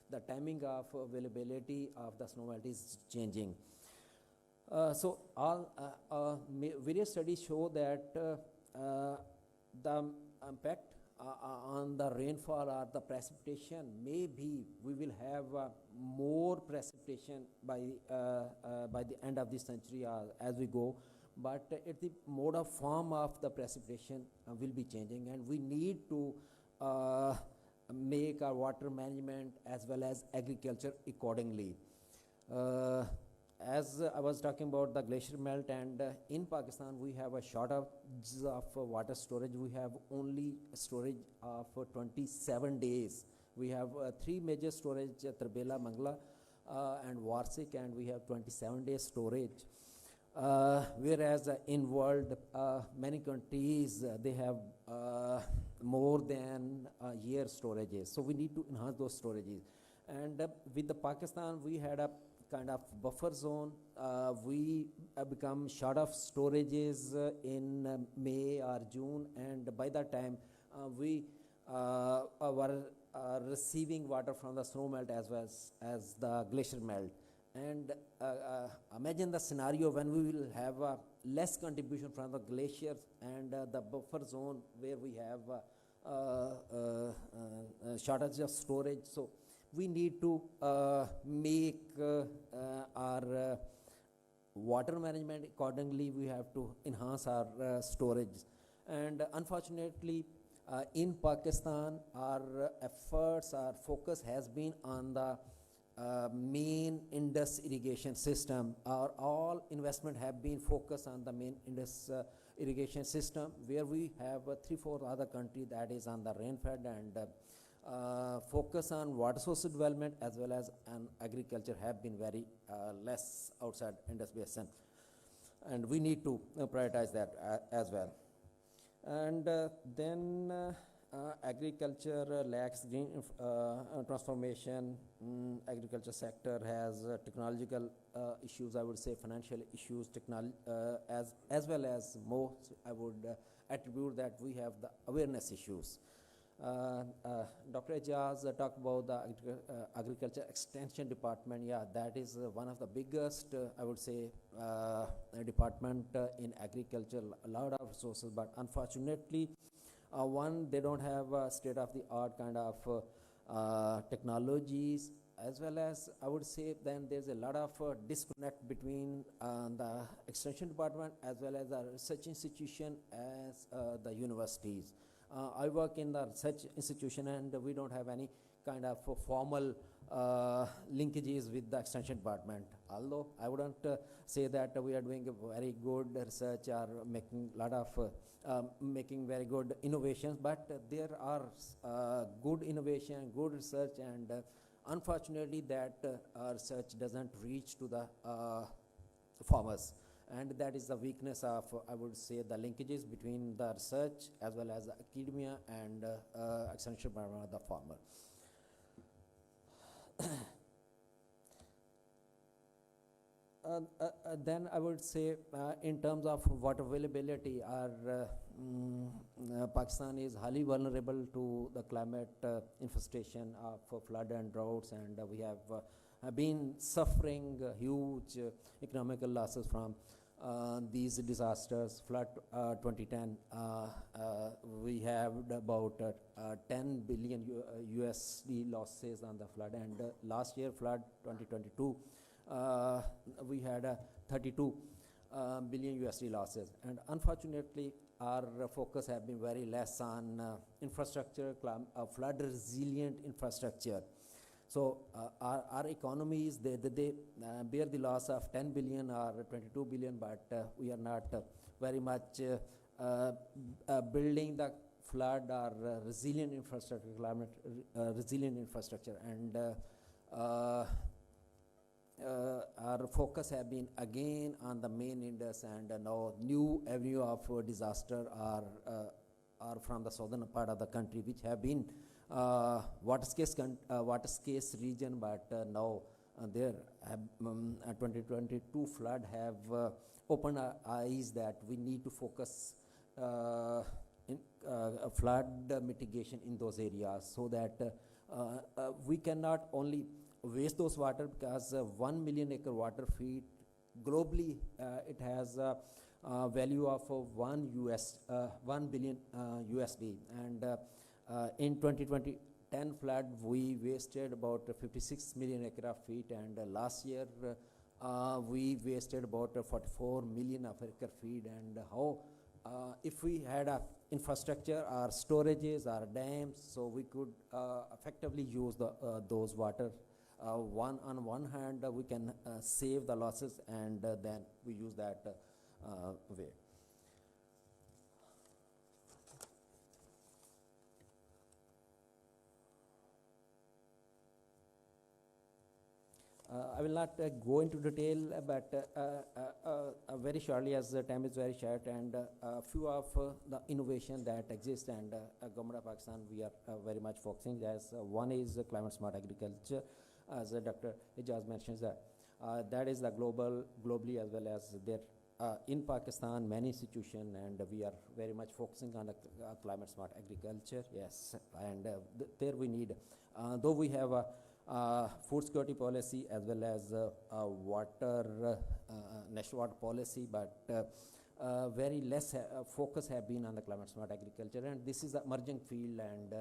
The timing of availability of the snow melt is changing. So all various studies show that the impact on the rainfall or the precipitation, maybe we will have more precipitation by the end of this century as we go, but the mode of form of the precipitation will be changing, and we need to make our water management as well as agriculture accordingly. As I was talking about the glacier melt, and in Pakistan we have a shortage of water storage. We have only storage of 27 days. We have 3 major storage, Tarbela, Mangla and Warsik, and we have 27 days storage. Whereas in world, many countries, they have more than a year storages. So we need to enhance those storages. And with the Pakistan, we had a kind of buffer zone. We become short of storages in May or June, and by that time we were receiving water from the snow melt as well as the glacier melt. And imagine the scenario when we will have less contribution from the glaciers and the buffer zone where we have shortage of storage. So we need to make our water management accordingly. We have to enhance our storage. And unfortunately, in Pakistan, our efforts, our focus has been on the main Indus irrigation system. Our all investment have been focused on the main Indus irrigation system, where we have 3-4 other countries that is on the rain-fed, and focus on water source development as well as on agriculture have been very less outside Indus Basin, and we need to prioritize that as well. And then agriculture lacks green transformation. Agriculture sector has technological issues, I would say financial issues, as well as most, I would attribute that we have the awareness issues. Dr. Ajaz talked about the agriculture extension department. Yeah, that is one of the biggest, I would say, department in agriculture, a lot of resources, but unfortunately, one, they don't have state-of-the-art kind of technologies, as well as, I would say, then there's a lot of disconnect between the extension department as well as the research institution as the universities. I work in the research institution, and we don't have any kind of formal linkages with the extension department. Although I wouldn't say that we are doing a very good research or making a lot of making very good innovations, but there are good innovation, good research, and unfortunately that research doesn't reach to the farmers. And that is the weakness of, I would say, the linkages between the research as well as academia and extension department of the farmer. Then I would say, in terms of water availability, Pakistan is highly vulnerable to the climate infestation of flood and droughts, and we have been suffering huge economical losses from these disasters. Flood 2010, we have about 10 billion USD losses on the flood, and last year flood 2022, we had 32 billion USD losses. And unfortunately, our focus have been very less on infrastructure, flood resilient infrastructure. So our economies, they bear the loss of 10 billion or 22 billion, but we are not very much building the flood or resilient infrastructure, climate resilient infrastructure. And our focus have been again on the main Indus, and now new avenue of disaster are from the southern part of the country, which have been water scarce region, but now there have 2022 flood have opened our eyes that we need to focus in flood mitigation in those areas, so that we cannot only waste those water, because 1 million acre water feet globally, it has a value of 1 billion USD, and in 2010 flood, we wasted about 56 million acre feet, and last year we wasted about 44 million acre feet. And how, if we had a infrastructure, our storages, our dams, so we could effectively use those water. On one hand, we can save the losses, and then we use that way. I will not go into detail, but very shortly, as the time is very short, and a few of the innovation that exist, and Government of Pakistan, we are very much focusing. As one is climate smart agriculture, as Dr. Ajaz mentions that is the globally, as well as there in Pakistan many institutions, and we are very much focusing on the climate smart agriculture. Yes, and there we need, though we have a food security policy as well as water national water policy, but very less focus have been on the climate smart agriculture, and this is an emerging field, and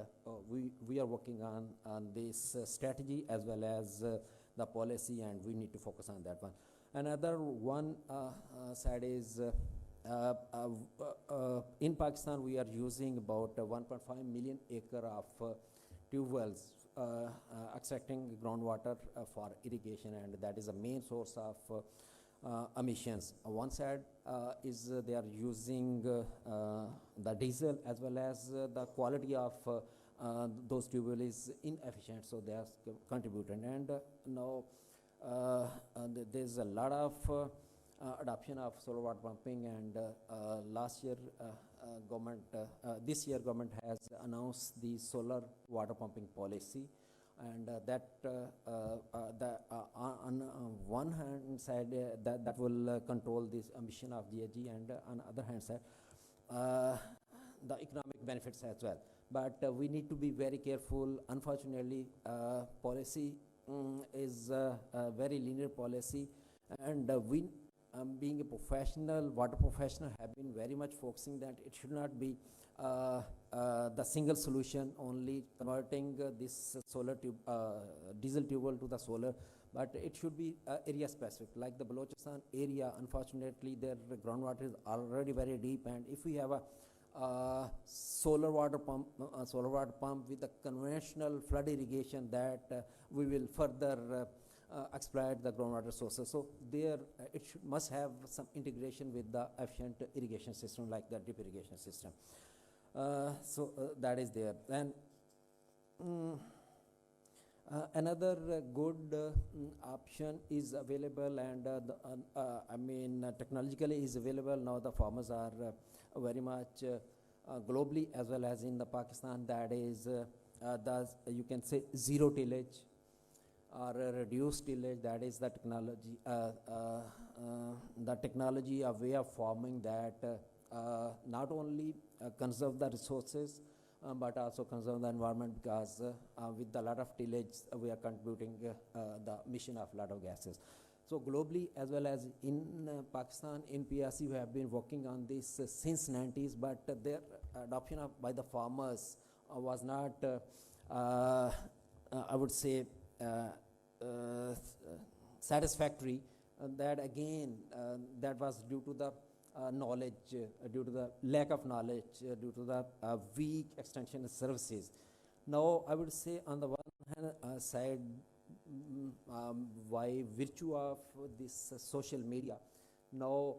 we are working on this strategy as well as the policy, and we need to focus on that one. Another one side is in Pakistan we are using about 1.5 million acre of tube wells extracting groundwater for irrigation, and that is a main source of emissions. One side is they are using the diesel, as well as the quality of those tube wells is inefficient, so they are contributing. And now there's a lot of adoption of solar water pumping, and last year this year government has announced the solar water pumping policy, and on one hand side that will control this emission of GHG, and on the other hand side the economic benefits as well. But we need to be very careful. Unfortunately, policy is a very linear policy, and we being a professional, water professional, have been very much focusing that it should not be the single solution, only converting this solar tube, diesel tube to the solar, but it should be area specific. Like the Balochistan area, unfortunately, their groundwater is already very deep, and if we have a solar water pump with the conventional flood irrigation, that we will further exploit the groundwater sources. So there it must have some integration with the efficient irrigation system, like the drip irrigation system. That is there. And another good option is available, and technologically is available now. The farmers are very much globally as well as in the Pakistan, that is you can say zero tillage or reduced tillage. That is the technology, a way of farming that not only conserve the resources but also conserve the environment, because with a lot of tillage we are contributing the emission of a lot of gases. So globally as well as in Pakistan, in PRC, we have been working on this since 90s, but their adoption by the farmers was not, I would say, satisfactory. That again, that was due to the knowledge, due to the lack of knowledge, due to the weak extension services. Now, I would say on the one hand side, by virtue of this social media, now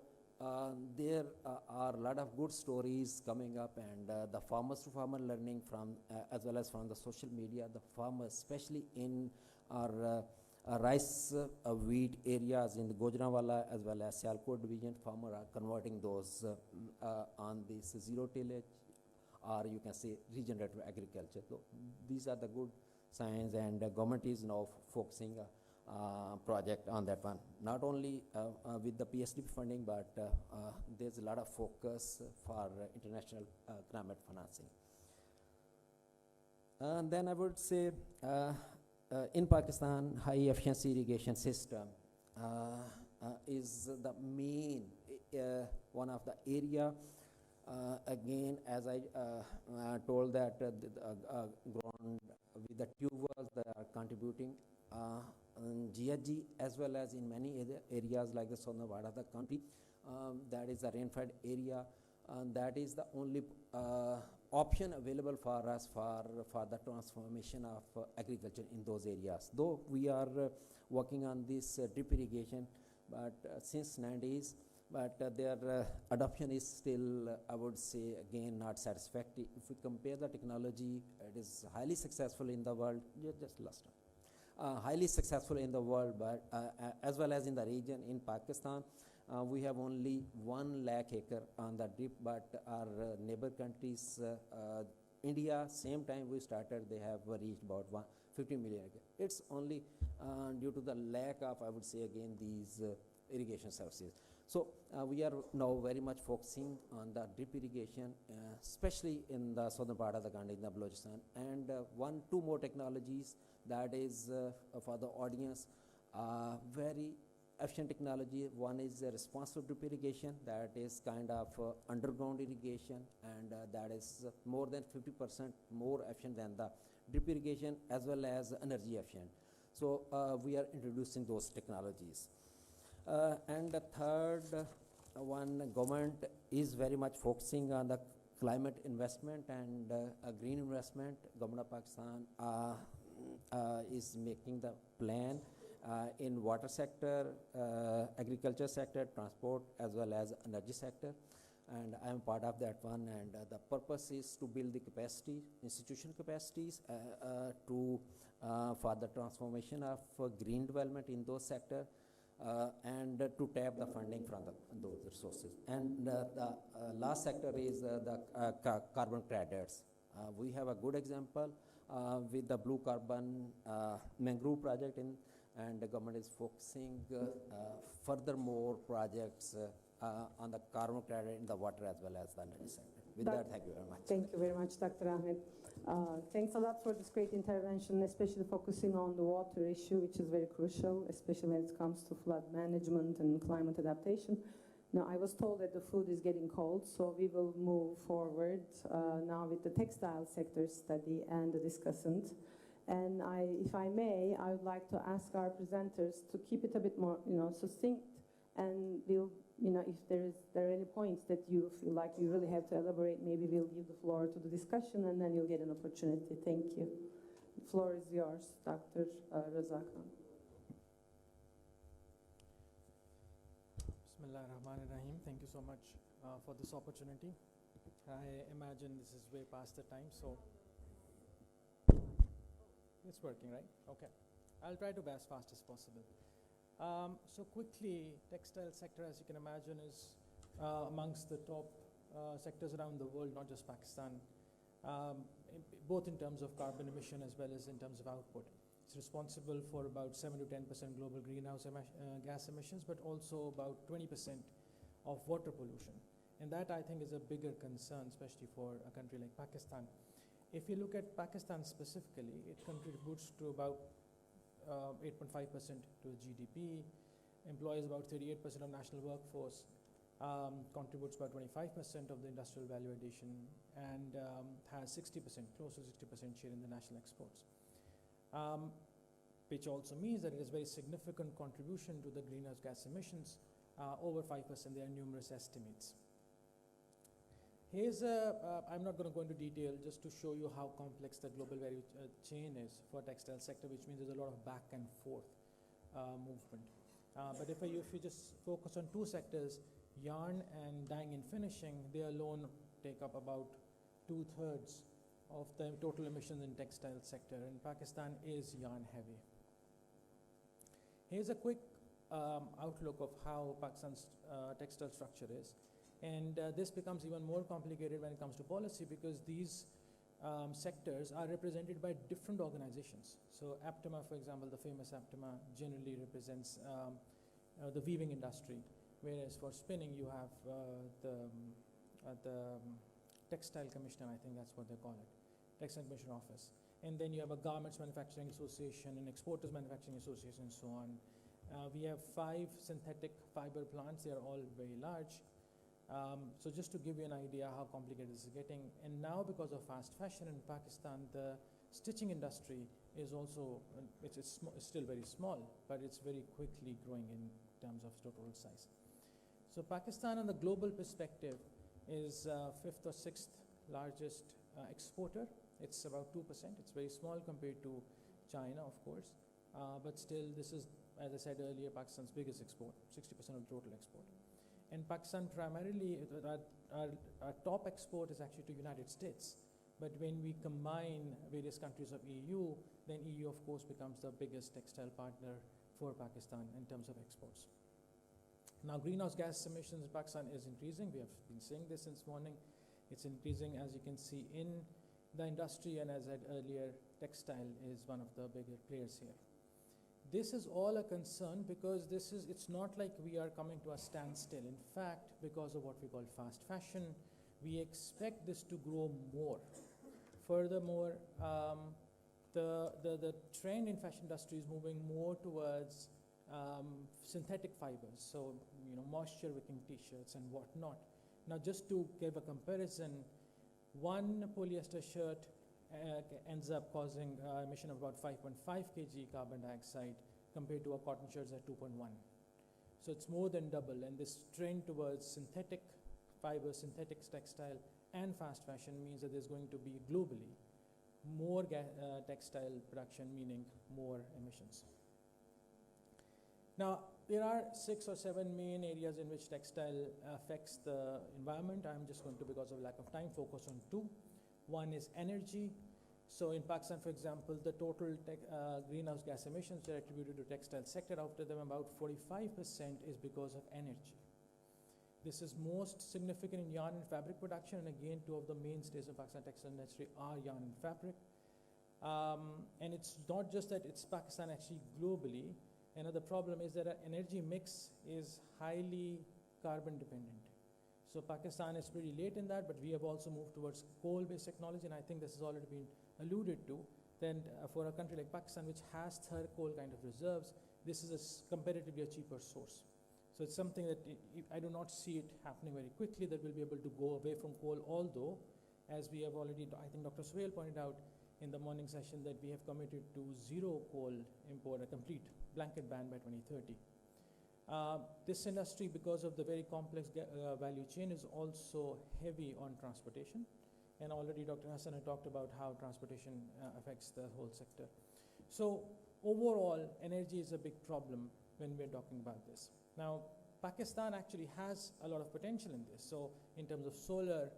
there are a lot of good stories coming up, and the farmers to farmer learning from as well as from the social media, the farmers, especially in our rice wheat areas in the Gojranwala as well as Sialkot division, farmers are converting those on this zero tillage, or you can say regenerative agriculture. So these are the good signs, and the government is now focusing project on that one, not only with the PSDP funding, but there's a lot of focus for international climate financing. And then I would say in Pakistan, high efficiency irrigation system is the main one of the area. Again, as I told that ground with the tubers that are contributing GHG, as well as in many areas like the southern part of the country, that is the rain-fed area. That is the only option available for us for the transformation of agriculture in those areas. Though we are working on this drip irrigation, but since 90s, but their adoption is still, I would say, again, not satisfactory. If we compare the technology, it is highly successful in the world. Just last time. Highly successful in the world, but as well as in the region. In Pakistan, we have only 1 lakh acre on the drip, but our neighbor countries, India, same time we started, they have reached about 50 million acre. It's only due to the lack of, I would say again, these irrigation services. So we are now very much focusing on the drip irrigation, especially in the southern part of the country, in the Balochistan, and 2 more technologies that is for the audience, very efficient technology. One is responsive drip irrigation, that is kind of underground irrigation, and that is more than 50% more efficient than the drip irrigation, as well as energy efficient. So we are introducing those technologies. And the third one, government is very much focusing on the climate investment and green investment. Government of Pakistan is making the plan in water sector, agriculture sector, transport, as well as energy sector, and I am part of that one. And the purpose is to build the capacity, institutional capacities for the transformation of green development in those sectors. and to tap the funding from those resources. And the last sector is the carbon credits. We have a good example with the blue carbon mangrove project, and the government is focusing furthermore projects on the carbon credit in the water as well as the energy sector. With that, thank you very much. Thank you very much, Dr. Ahmed. Thanks a lot for this great intervention, especially focusing on the water issue, which is very crucial, especially when it comes to flood management and climate adaptation. Now, I was told that the food is getting cold, so we will move forward now with the textile sector study and the discussant. And if I may, I would like to ask our presenters to keep it a bit more, succinct, and we'll, if there are any points that you feel like you really have to elaborate, maybe we'll give the floor to the discussion, and then you'll get an opportunity. Thank you. The floor is yours, Dr. Raza. Bismillahirrahmanirrahim. Thank you so much for this opportunity. I imagine this is way past the time, so it's working, right? Okay. I'll try to be as fast as possible. So quickly, textile sector, as you can imagine, is amongst the top sectors around the world, not just Pakistan, both in terms of carbon emission as well as in terms of output. It's responsible for about 7 to 10% global greenhouse gas emissions, but also about 20% of water pollution. And that, I think, is a bigger concern, especially for a country like Pakistan. If you look at Pakistan specifically, it contributes to about 8.5% to GDP, employs about 38% of national workforce, contributes about 25% of the industrial value addition, and has 60%, close to 60% share in the national exports. Which also means that it is very significant contribution to the greenhouse gas emissions, over 5%. There are numerous estimates. Here's I'm not going to go into detail, just to show you how complex the global value chain is for textile sector, which means there's a lot of back and forth movement. But if you just focus on two sectors, yarn and dyeing and finishing, they alone take up about 2/3 of the total emissions in textile sector, and Pakistan is yarn heavy. Here's a quick outlook of how Pakistan's textile structure is. And this becomes even more complicated when it comes to policy, because these sectors are represented by different organizations. So APTMA, for example, the famous APTMA generally represents the weaving industry, whereas for spinning you have the Textile Commissioner, I think that's what they call it, Textile Commissioner Office. And then you have a Garments Manufacturing Association, and Exporters Manufacturing Association, and so on. We have 5 synthetic fiber plants. They are all very large. So just to give you an idea how complicated this is getting, and now because of fast fashion in Pakistan, the stitching industry is also, it's still very small, but it's very quickly growing in terms of total size. So Pakistan, on the global perspective, is 5th or 6th largest exporter. It's about 2%. It's very small compared to China, of course, but still this is, as I said earlier, Pakistan's biggest export, 60% of total export. And Pakistan primarily, our top export is actually to United States. But when we combine various countries of EU, then EU, of course, becomes the biggest textile partner for Pakistan in terms of exports. Now, greenhouse gas emissions in Pakistan is increasing. We have been saying this since morning. It's increasing, as you can see, in the industry, and as I said earlier, textile is one of the bigger players here. This is all a concern because it's not like we are coming to a standstill. In fact, because of what we call fast fashion, we expect this to grow more. Furthermore, the trend in fashion industry is moving more towards synthetic fibers, so moisture-wicking t-shirts and whatnot. Now, just to give a comparison, one polyester shirt ends up causing emission of about 5.5 kg carbon dioxide compared to a cotton shirt at 2.1. So it's more than double, and this trend towards synthetic fiber, synthetic textile, and fast fashion means that there's going to be globally more textile production, meaning more emissions. Now, there are 6 or 7 main areas in which textile affects the environment. I'm just going to, because of lack of time, focus on 2. One is energy. So in Pakistan, for example, the total greenhouse gas emissions are attributed to textile sector. After them, about 45% is because of energy. This is most significant in yarn and fabric production, and again, two of the mainstays of Pakistan textile industry are yarn and fabric. And it's not just that it's Pakistan, actually globally. Another problem is that our energy mix is highly carbon dependent. So Pakistan is pretty late in that, but we have also moved towards coal-based technology, and I think this has already been alluded to. Then for a country like Pakistan, which has third coal kind of reserves, this is comparatively a cheaper source. So it's something that I do not see it happening very quickly, that we'll be able to go away from coal, although, as we have already, I think Dr. Suhail pointed out in the morning session, that we have committed to zero coal import, a complete blanket ban by 2030. This industry, because of the very complex value chain, is also heavy on transportation. And already Dr. Hasan had talked about how transportation affects the whole sector. So overall, energy is a big problem when we're talking about this. Now, Pakistan actually has a lot of potential in this. So in terms of solar,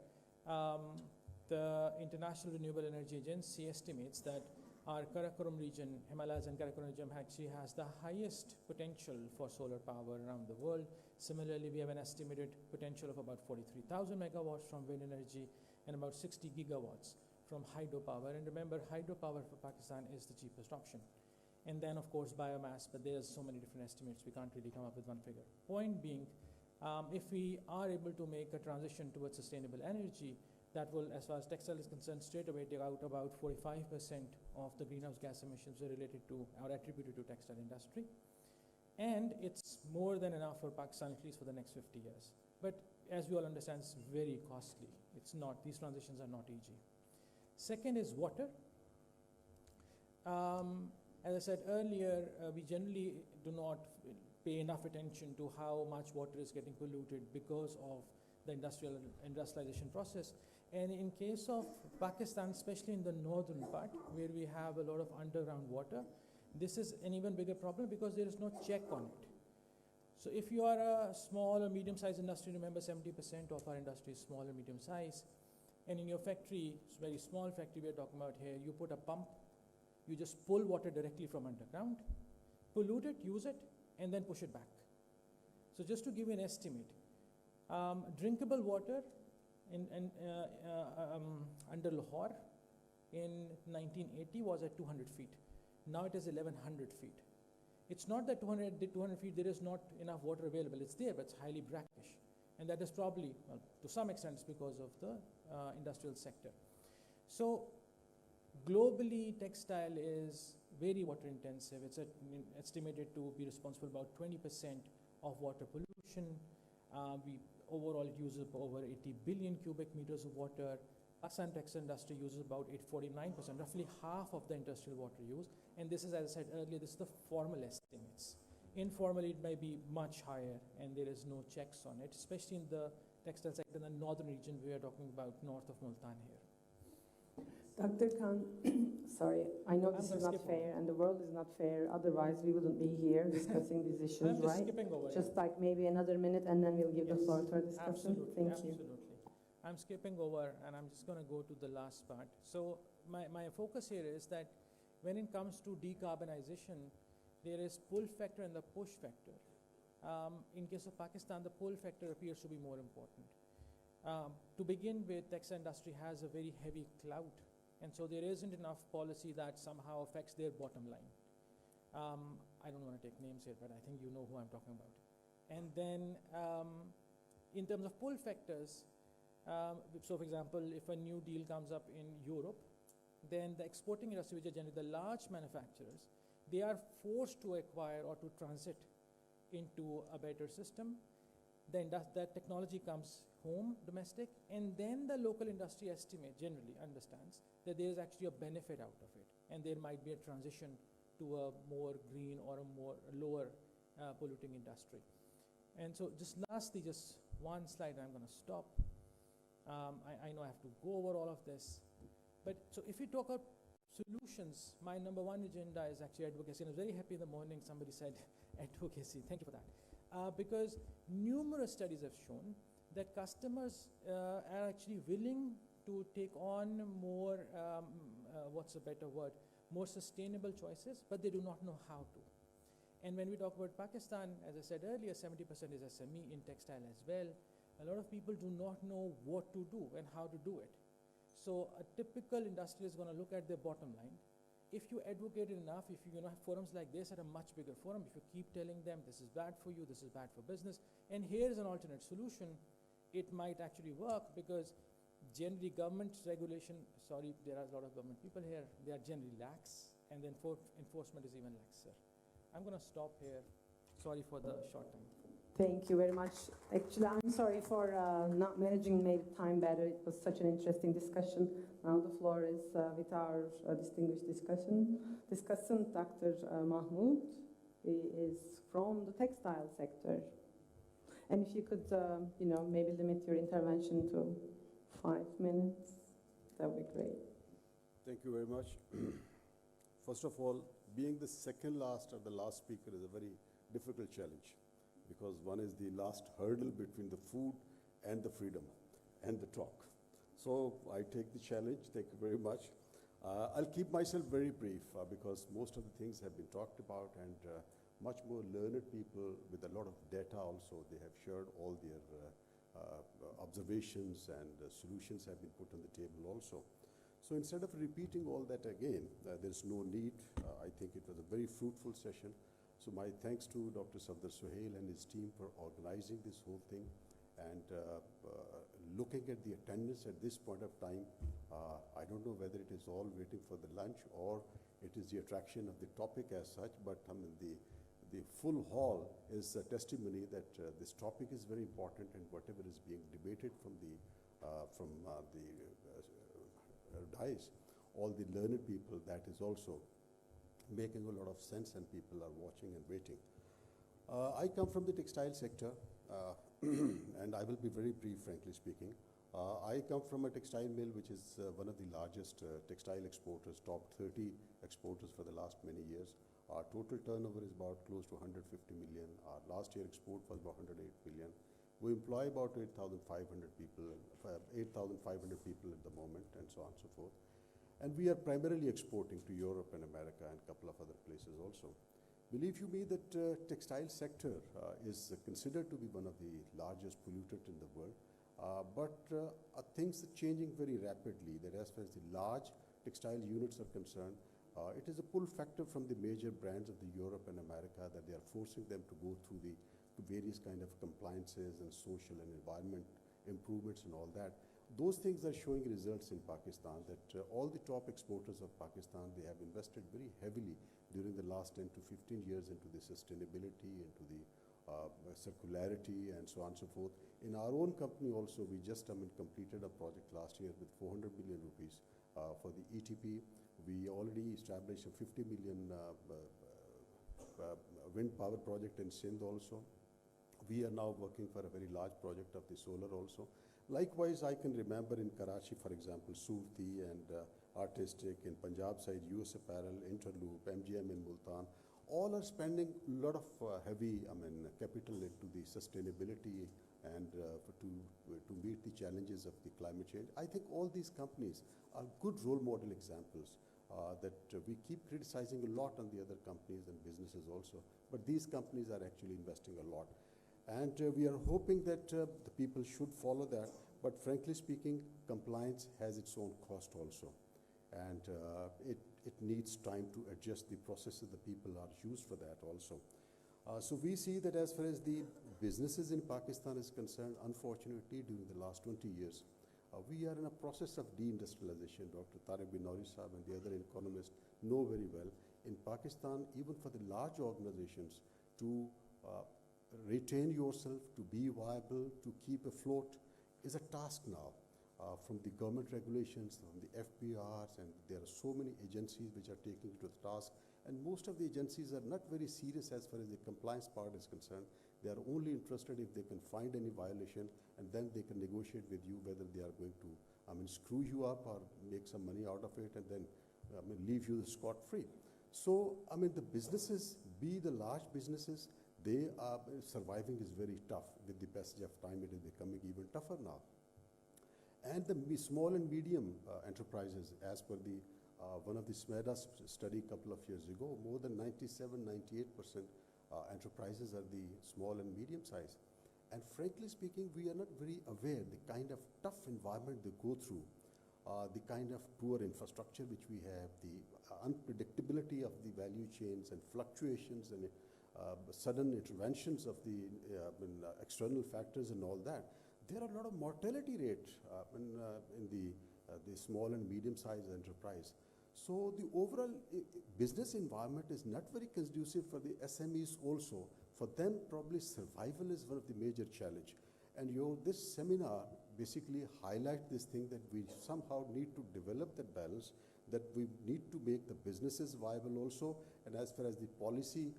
the International Renewable Energy Agency estimates that our Karakoram region, Himalayas and Karakoram region, actually has the highest potential for solar power around the world. Similarly, we have an estimated potential of about 43,000 megawatts from wind energy and about 60 gigawatts from hydropower. And remember, hydropower for Pakistan is the cheapest option. And then, of course, biomass, but there's so many different estimates, we can't really come up with one figure. Point being, if we are able to make a transition towards sustainable energy, that will, as far as textile is concerned, straight away take out about 45% of the greenhouse gas emissions related to or attributed to textile industry. And it's more than enough for Pakistan, at least for the next 50 years. But as we all understand, it's very costly. It's not, these transitions are not easy. Second is water. As I said earlier, we generally do not pay enough attention to how much water is getting polluted because of the industrialization process. And in case of Pakistan, especially in the northern part, where we have a lot of underground water, this is an even bigger problem because there is no check on it. So if you are a small or medium-sized industry, remember 70% of our industry is small or medium-sized, and in your factory, it's a very small factory we're talking about here, you put a pump, you just pull water directly from underground, pollute it, use it, and then push it back. So just to give you an estimate, drinkable water under Lahore in 1980 was at 200 feet. Now it is 1100 feet. It's not that 200 feet there is not enough water available. It's there, but it's highly brackish. And that is probably, well, to some extent, it's because of the industrial sector. So globally, textile is very water intensive. It's estimated to be responsible for about 20% of water pollution. We overall use over 80 billion cubic meters of water. Pakistan textile industry uses about 49%, roughly half of the industrial water use. And this is, as I said earlier, this is the formal estimates. Informally, it may be much higher, and there is no checks on it, especially in the textile sector in the northern region. We are talking about north of Multan here. Dr. Khan, sorry, I know this is not fair and the world is not fair, otherwise we wouldn't be here discussing these issues, I'm just right? skipping over. Just like maybe another minute and then we'll give the floor to our discussion. Thank you. Absolutely. I'm skipping over and I'm just going to go to the last part. So my focus here is that when it comes to decarbonization, there is pull factor and the push factor. In case of Pakistan, the pull factor appears to be more important. To begin with, textile industry has a very heavy clout, and so there isn't enough policy that somehow affects their bottom line. I don't want to take names here, but I think you know who I'm talking about. And then in terms of pull factors, so for example, if a new deal comes up in Europe, then the exporting industry, which are generally the large manufacturers, they are forced to acquire or to transit into a better system. Then that technology comes home, domestic, and then the local industry estimate generally understands that there is actually a benefit out of it, and there might be a transition to a more green or a lower polluting industry. And so just lastly, just one slide, I'm going to stop. I know I have to go over all of this, but so if we talk about solutions, my number one agenda is actually advocacy, and I was very happy in the morning somebody said advocacy. Thank you for that. Because numerous studies have shown that customers are actually willing to take on more what's a better word, more sustainable choices, but they do not know how to. And when we talk about Pakistan, as I said earlier, 70% is SME in textile as well. A lot of people do not know what to do and how to do it. So a typical industrialist is going to look at their bottom line. If you advocate it enough, if you have forums like this at a much bigger forum, if you keep telling them this is bad for you, this is bad for business, and here's an alternate solution, it might actually work, because generally government regulation, sorry, there are a lot of government people here, they are generally lax, and the enforcement is even laxer. I'm going to stop here. Sorry for the short time. Thank you very much. Actually, I'm sorry for not managing my time better. It was such an interesting discussion. Now the floor is with our distinguished discussant, Dr. Mahmood. He is from the textile sector. And if you could, maybe limit your intervention to 5 minutes, that would be great. Thank you very much. First of all, being the second last or the last speaker is a very difficult challenge, because one is the last hurdle between the food and the freedom and the talk. So I take the challenge. Thank you very much. I'll keep myself very brief because most of the things have been talked about, and much more learned people with a lot of data also. They have shared all their observations, and solutions have been put on the table also. So instead of repeating all that again, there's no need. I think it was a very fruitful session. So my thanks to Dr. Safdar Suhail and his team for organizing this whole thing, and looking at the attendance at this point of time. I don't know whether it is all waiting for the lunch or it is the attraction of the topic as such, but I mean the full hall is a testimony that this topic is very important, and whatever is being debated from the dais, all the learned people, that is also making a lot of sense, and people are watching and waiting. I come from the textile sector, and I will be very brief, frankly speaking. I come from a textile mill which is one of the largest textile exporters, top 30 exporters for the last many years. Our total turnover is about close to 150 million. Our last year export was about 108 million. We employ about 8,500 people at the moment, and so on and so forth. And we are primarily exporting to Europe and America and a couple of other places also. Believe you me that textile sector is considered to be one of the largest pollutant in the world. But things are changing very rapidly, that as far as the large textile units are concerned, it is a pull factor from the major brands of the Europe and America that they are forcing them to go through the various kind of compliances and social and environment improvements and all that. Those things are showing results in Pakistan, that all the top exporters of Pakistan, they have invested very heavily during the last 10 to 15 years into the sustainability, into the circularity, and so on and so forth. In our own company also, we just completed a project last year with 400 million rupees for the ETP. We already established a 50 million wind power project in Sindh also. We are now working for a very large project of the solar also. Likewise, I can remember in Karachi, for example, Surti and Artistic, in Punjab side, US Apparel, Interloop, MGM in Multan, all are spending a lot of heavy capital into the sustainability and to meet the challenges of the climate change. I think all these companies are good role model examples that we keep criticizing a lot on the other companies and businesses also, but these companies are actually investing a lot. And we are hoping that the people should follow that, but frankly speaking, compliance has its own cost also. And it needs time to adjust the processes the people are used for that also. So we see that as far as the businesses in Pakistan is concerned, unfortunately, during the last 20 years, we are in a process of deindustrialization. Dr. Tariq bin Nouri Sahab and the other economists know very well. In Pakistan, even for the large organizations, to retain yourself, to be viable, to keep afloat is a task now. From the government regulations, from the FPRs, and there are so many agencies which are taking it to the task. And most of the agencies are not very serious as far as the compliance part is concerned. They are only interested if they can find any violation, and then they can negotiate with you whether they are going to screw you up or make some money out of it, and then leave you scot-free. So the businesses, be the large businesses, they are surviving is very tough. With the passage of time, it is becoming even tougher now. And the small and medium enterprises, as per the One of the SMEDA study a couple of years ago, more than 97-98% enterprises are the small and medium size. And frankly speaking, we are not very aware the kind of tough environment they go through, the kind of poor infrastructure which we have, the unpredictability of the value chains and fluctuations and sudden interventions of the external factors and all that. There are a lot of mortality rate in the small and medium-sized enterprise. So the overall business environment is not very conducive for the SMEs also. For them, probably survival is one of the major challenge. And this seminar basically highlight this thing that we somehow need to develop that balance, that we need to make the businesses viable also. And as far as the policy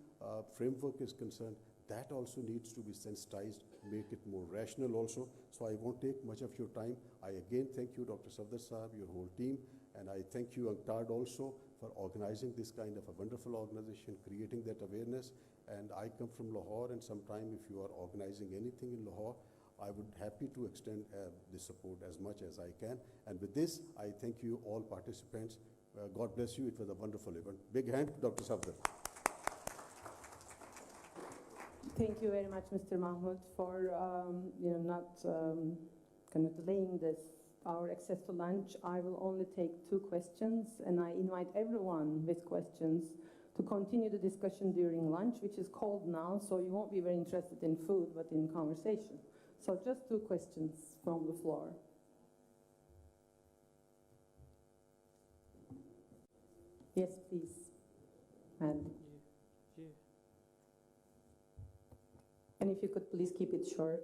framework is concerned, that also needs to be sensitized, make it more rational also. So I won't take much of your time. I again thank you, Dr. Safdar Saab, your whole team, and I thank you, UNCTAD, also for organizing this kind of a wonderful organization, creating that awareness. And I come from Lahore, and sometime if you are organizing anything in Lahore, I would happy to extend the support as much as I can. And with this, I thank you all participants. God bless you. It was a wonderful event. Big hand to Dr. Safdar. Thank you very much, Mr. Mahmood, for not kind of delaying our access to lunch. I will only take 2 questions, and I invite everyone with questions to continue the discussion during lunch, which is cold now, so you won't be very interested in food, but in conversation. So just 2 questions from the floor. Yes, please. And if you could please keep it short.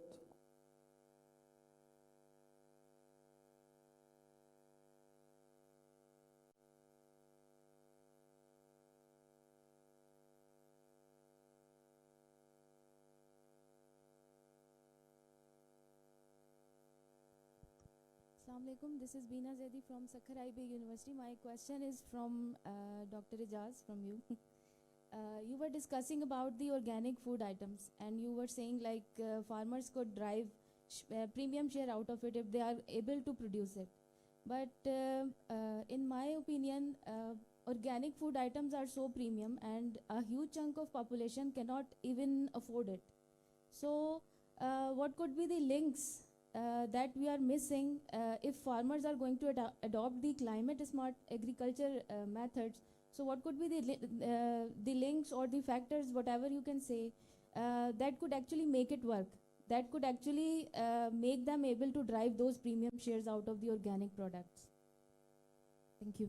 Assalamu alaikum. This is Beena Zaidi from Sakhar IB University. My question is from Dr. Ajaz, from you. You were discussing about the organic food items, and you were saying like farmers could drive premium share out of it if they are able to produce it. But in my opinion, organic food items are so premium, and a huge chunk of population cannot even afford it. So what could be the links that we are missing if farmers are going to adopt the climate smart agriculture methods? So what could be the links or the factors, whatever you can say, that could actually make it work, that could actually make them able to drive those premium shares out of the organic products? Thank you.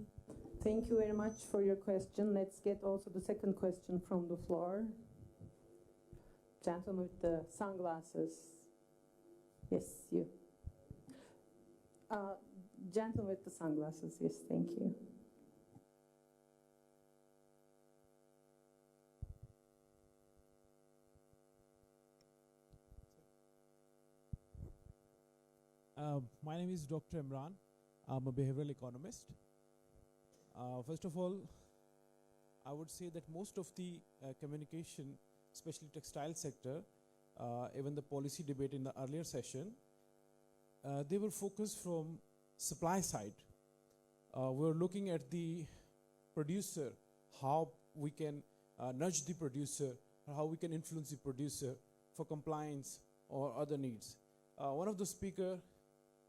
Thank you very much for your question. Let's get also the second question from the floor. Gentleman with the sunglasses. Yes, you. Gentleman with the sunglasses. Yes, thank you. My name is Dr. Imran. I'm a behavioral economist. First of all, I would say that most of the communication, especially textile sector, even the policy debate in the earlier session, they were focused from supply side. We're looking at the producer, how we can nudge the producer, or how we can influence the producer for compliance or other needs. One of the speakers,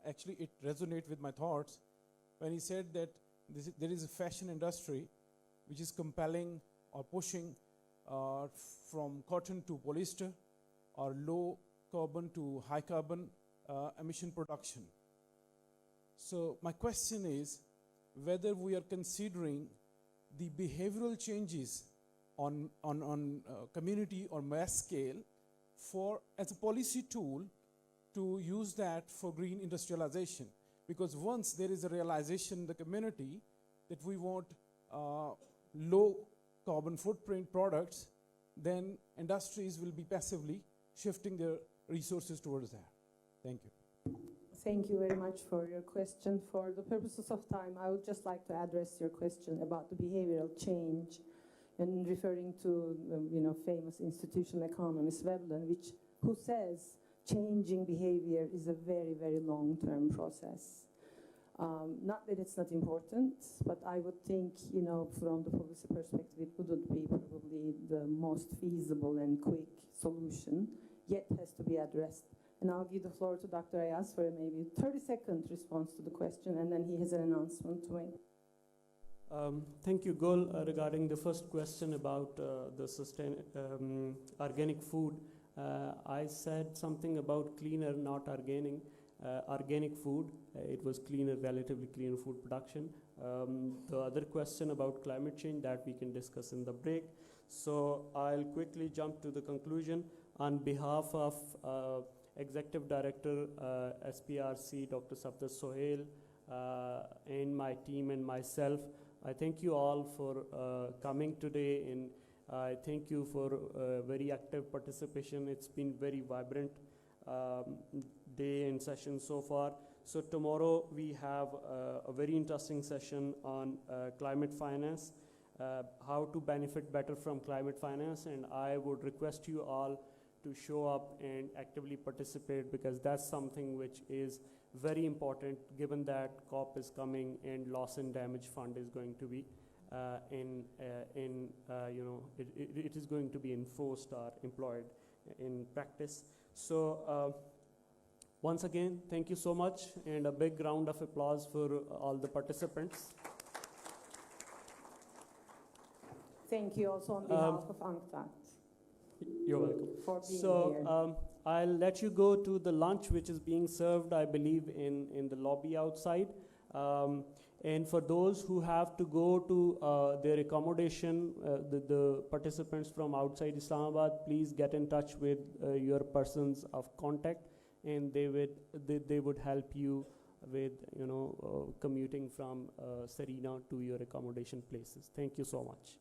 actually it resonated with my thoughts when he said that there is a fashion industry which is compelling or pushing from cotton to polyester or low carbon to high carbon emission production. So my question is whether we are considering the behavioral changes on community or mass scale as a policy tool to use that for green industrialization. Because once there is a realization in the community that we want low carbon footprint products, then industries will be passively shifting their resources towards that. Thank you. Thank you very much for your question. For the purposes of time, I would just like to address your question about the behavioral change, and referring to famous institutional economist Veblen, who says changing behavior is a very, very long-term process. Not that it's not important, but I would think, you know, from the policy perspective, it wouldn't be probably the most feasible and quick solution, yet has to be addressed. And I'll give the floor to Dr. Ajaz for a maybe 30-second response to the question, and then he has an announcement to make. Thank you, Gul. Regarding the first question about the organic food, I said something about cleaner, not organic food. It was cleaner, relatively cleaner food production. The other question about climate change that we can discuss in the break. So I'll quickly jump to the conclusion. On behalf of Executive Director, SPRC, Dr. Safdar Sohail, and my team and myself, I thank you all for coming today, and I thank you for very active participation. It's been very vibrant day and session so far. So tomorrow we have a very interesting session on climate finance, how to benefit better from climate finance, and I would request you all to show up and actively participate, because that's something which is very important given that COP is coming and loss and damage fund is going to be it is going to be enforced or employed in practice. So once again, thank you so much, and a big round of applause for all the participants. Thank you also on behalf of UNCTAD. You're welcome. For being here. I'll let you go to the lunch, which is being served, I believe, in the lobby outside. And for those who have to go to their accommodation, the participants from outside Islamabad, please get in touch with your persons of contact, and they would help you with commuting from Serena to your accommodation places. Thank you so much.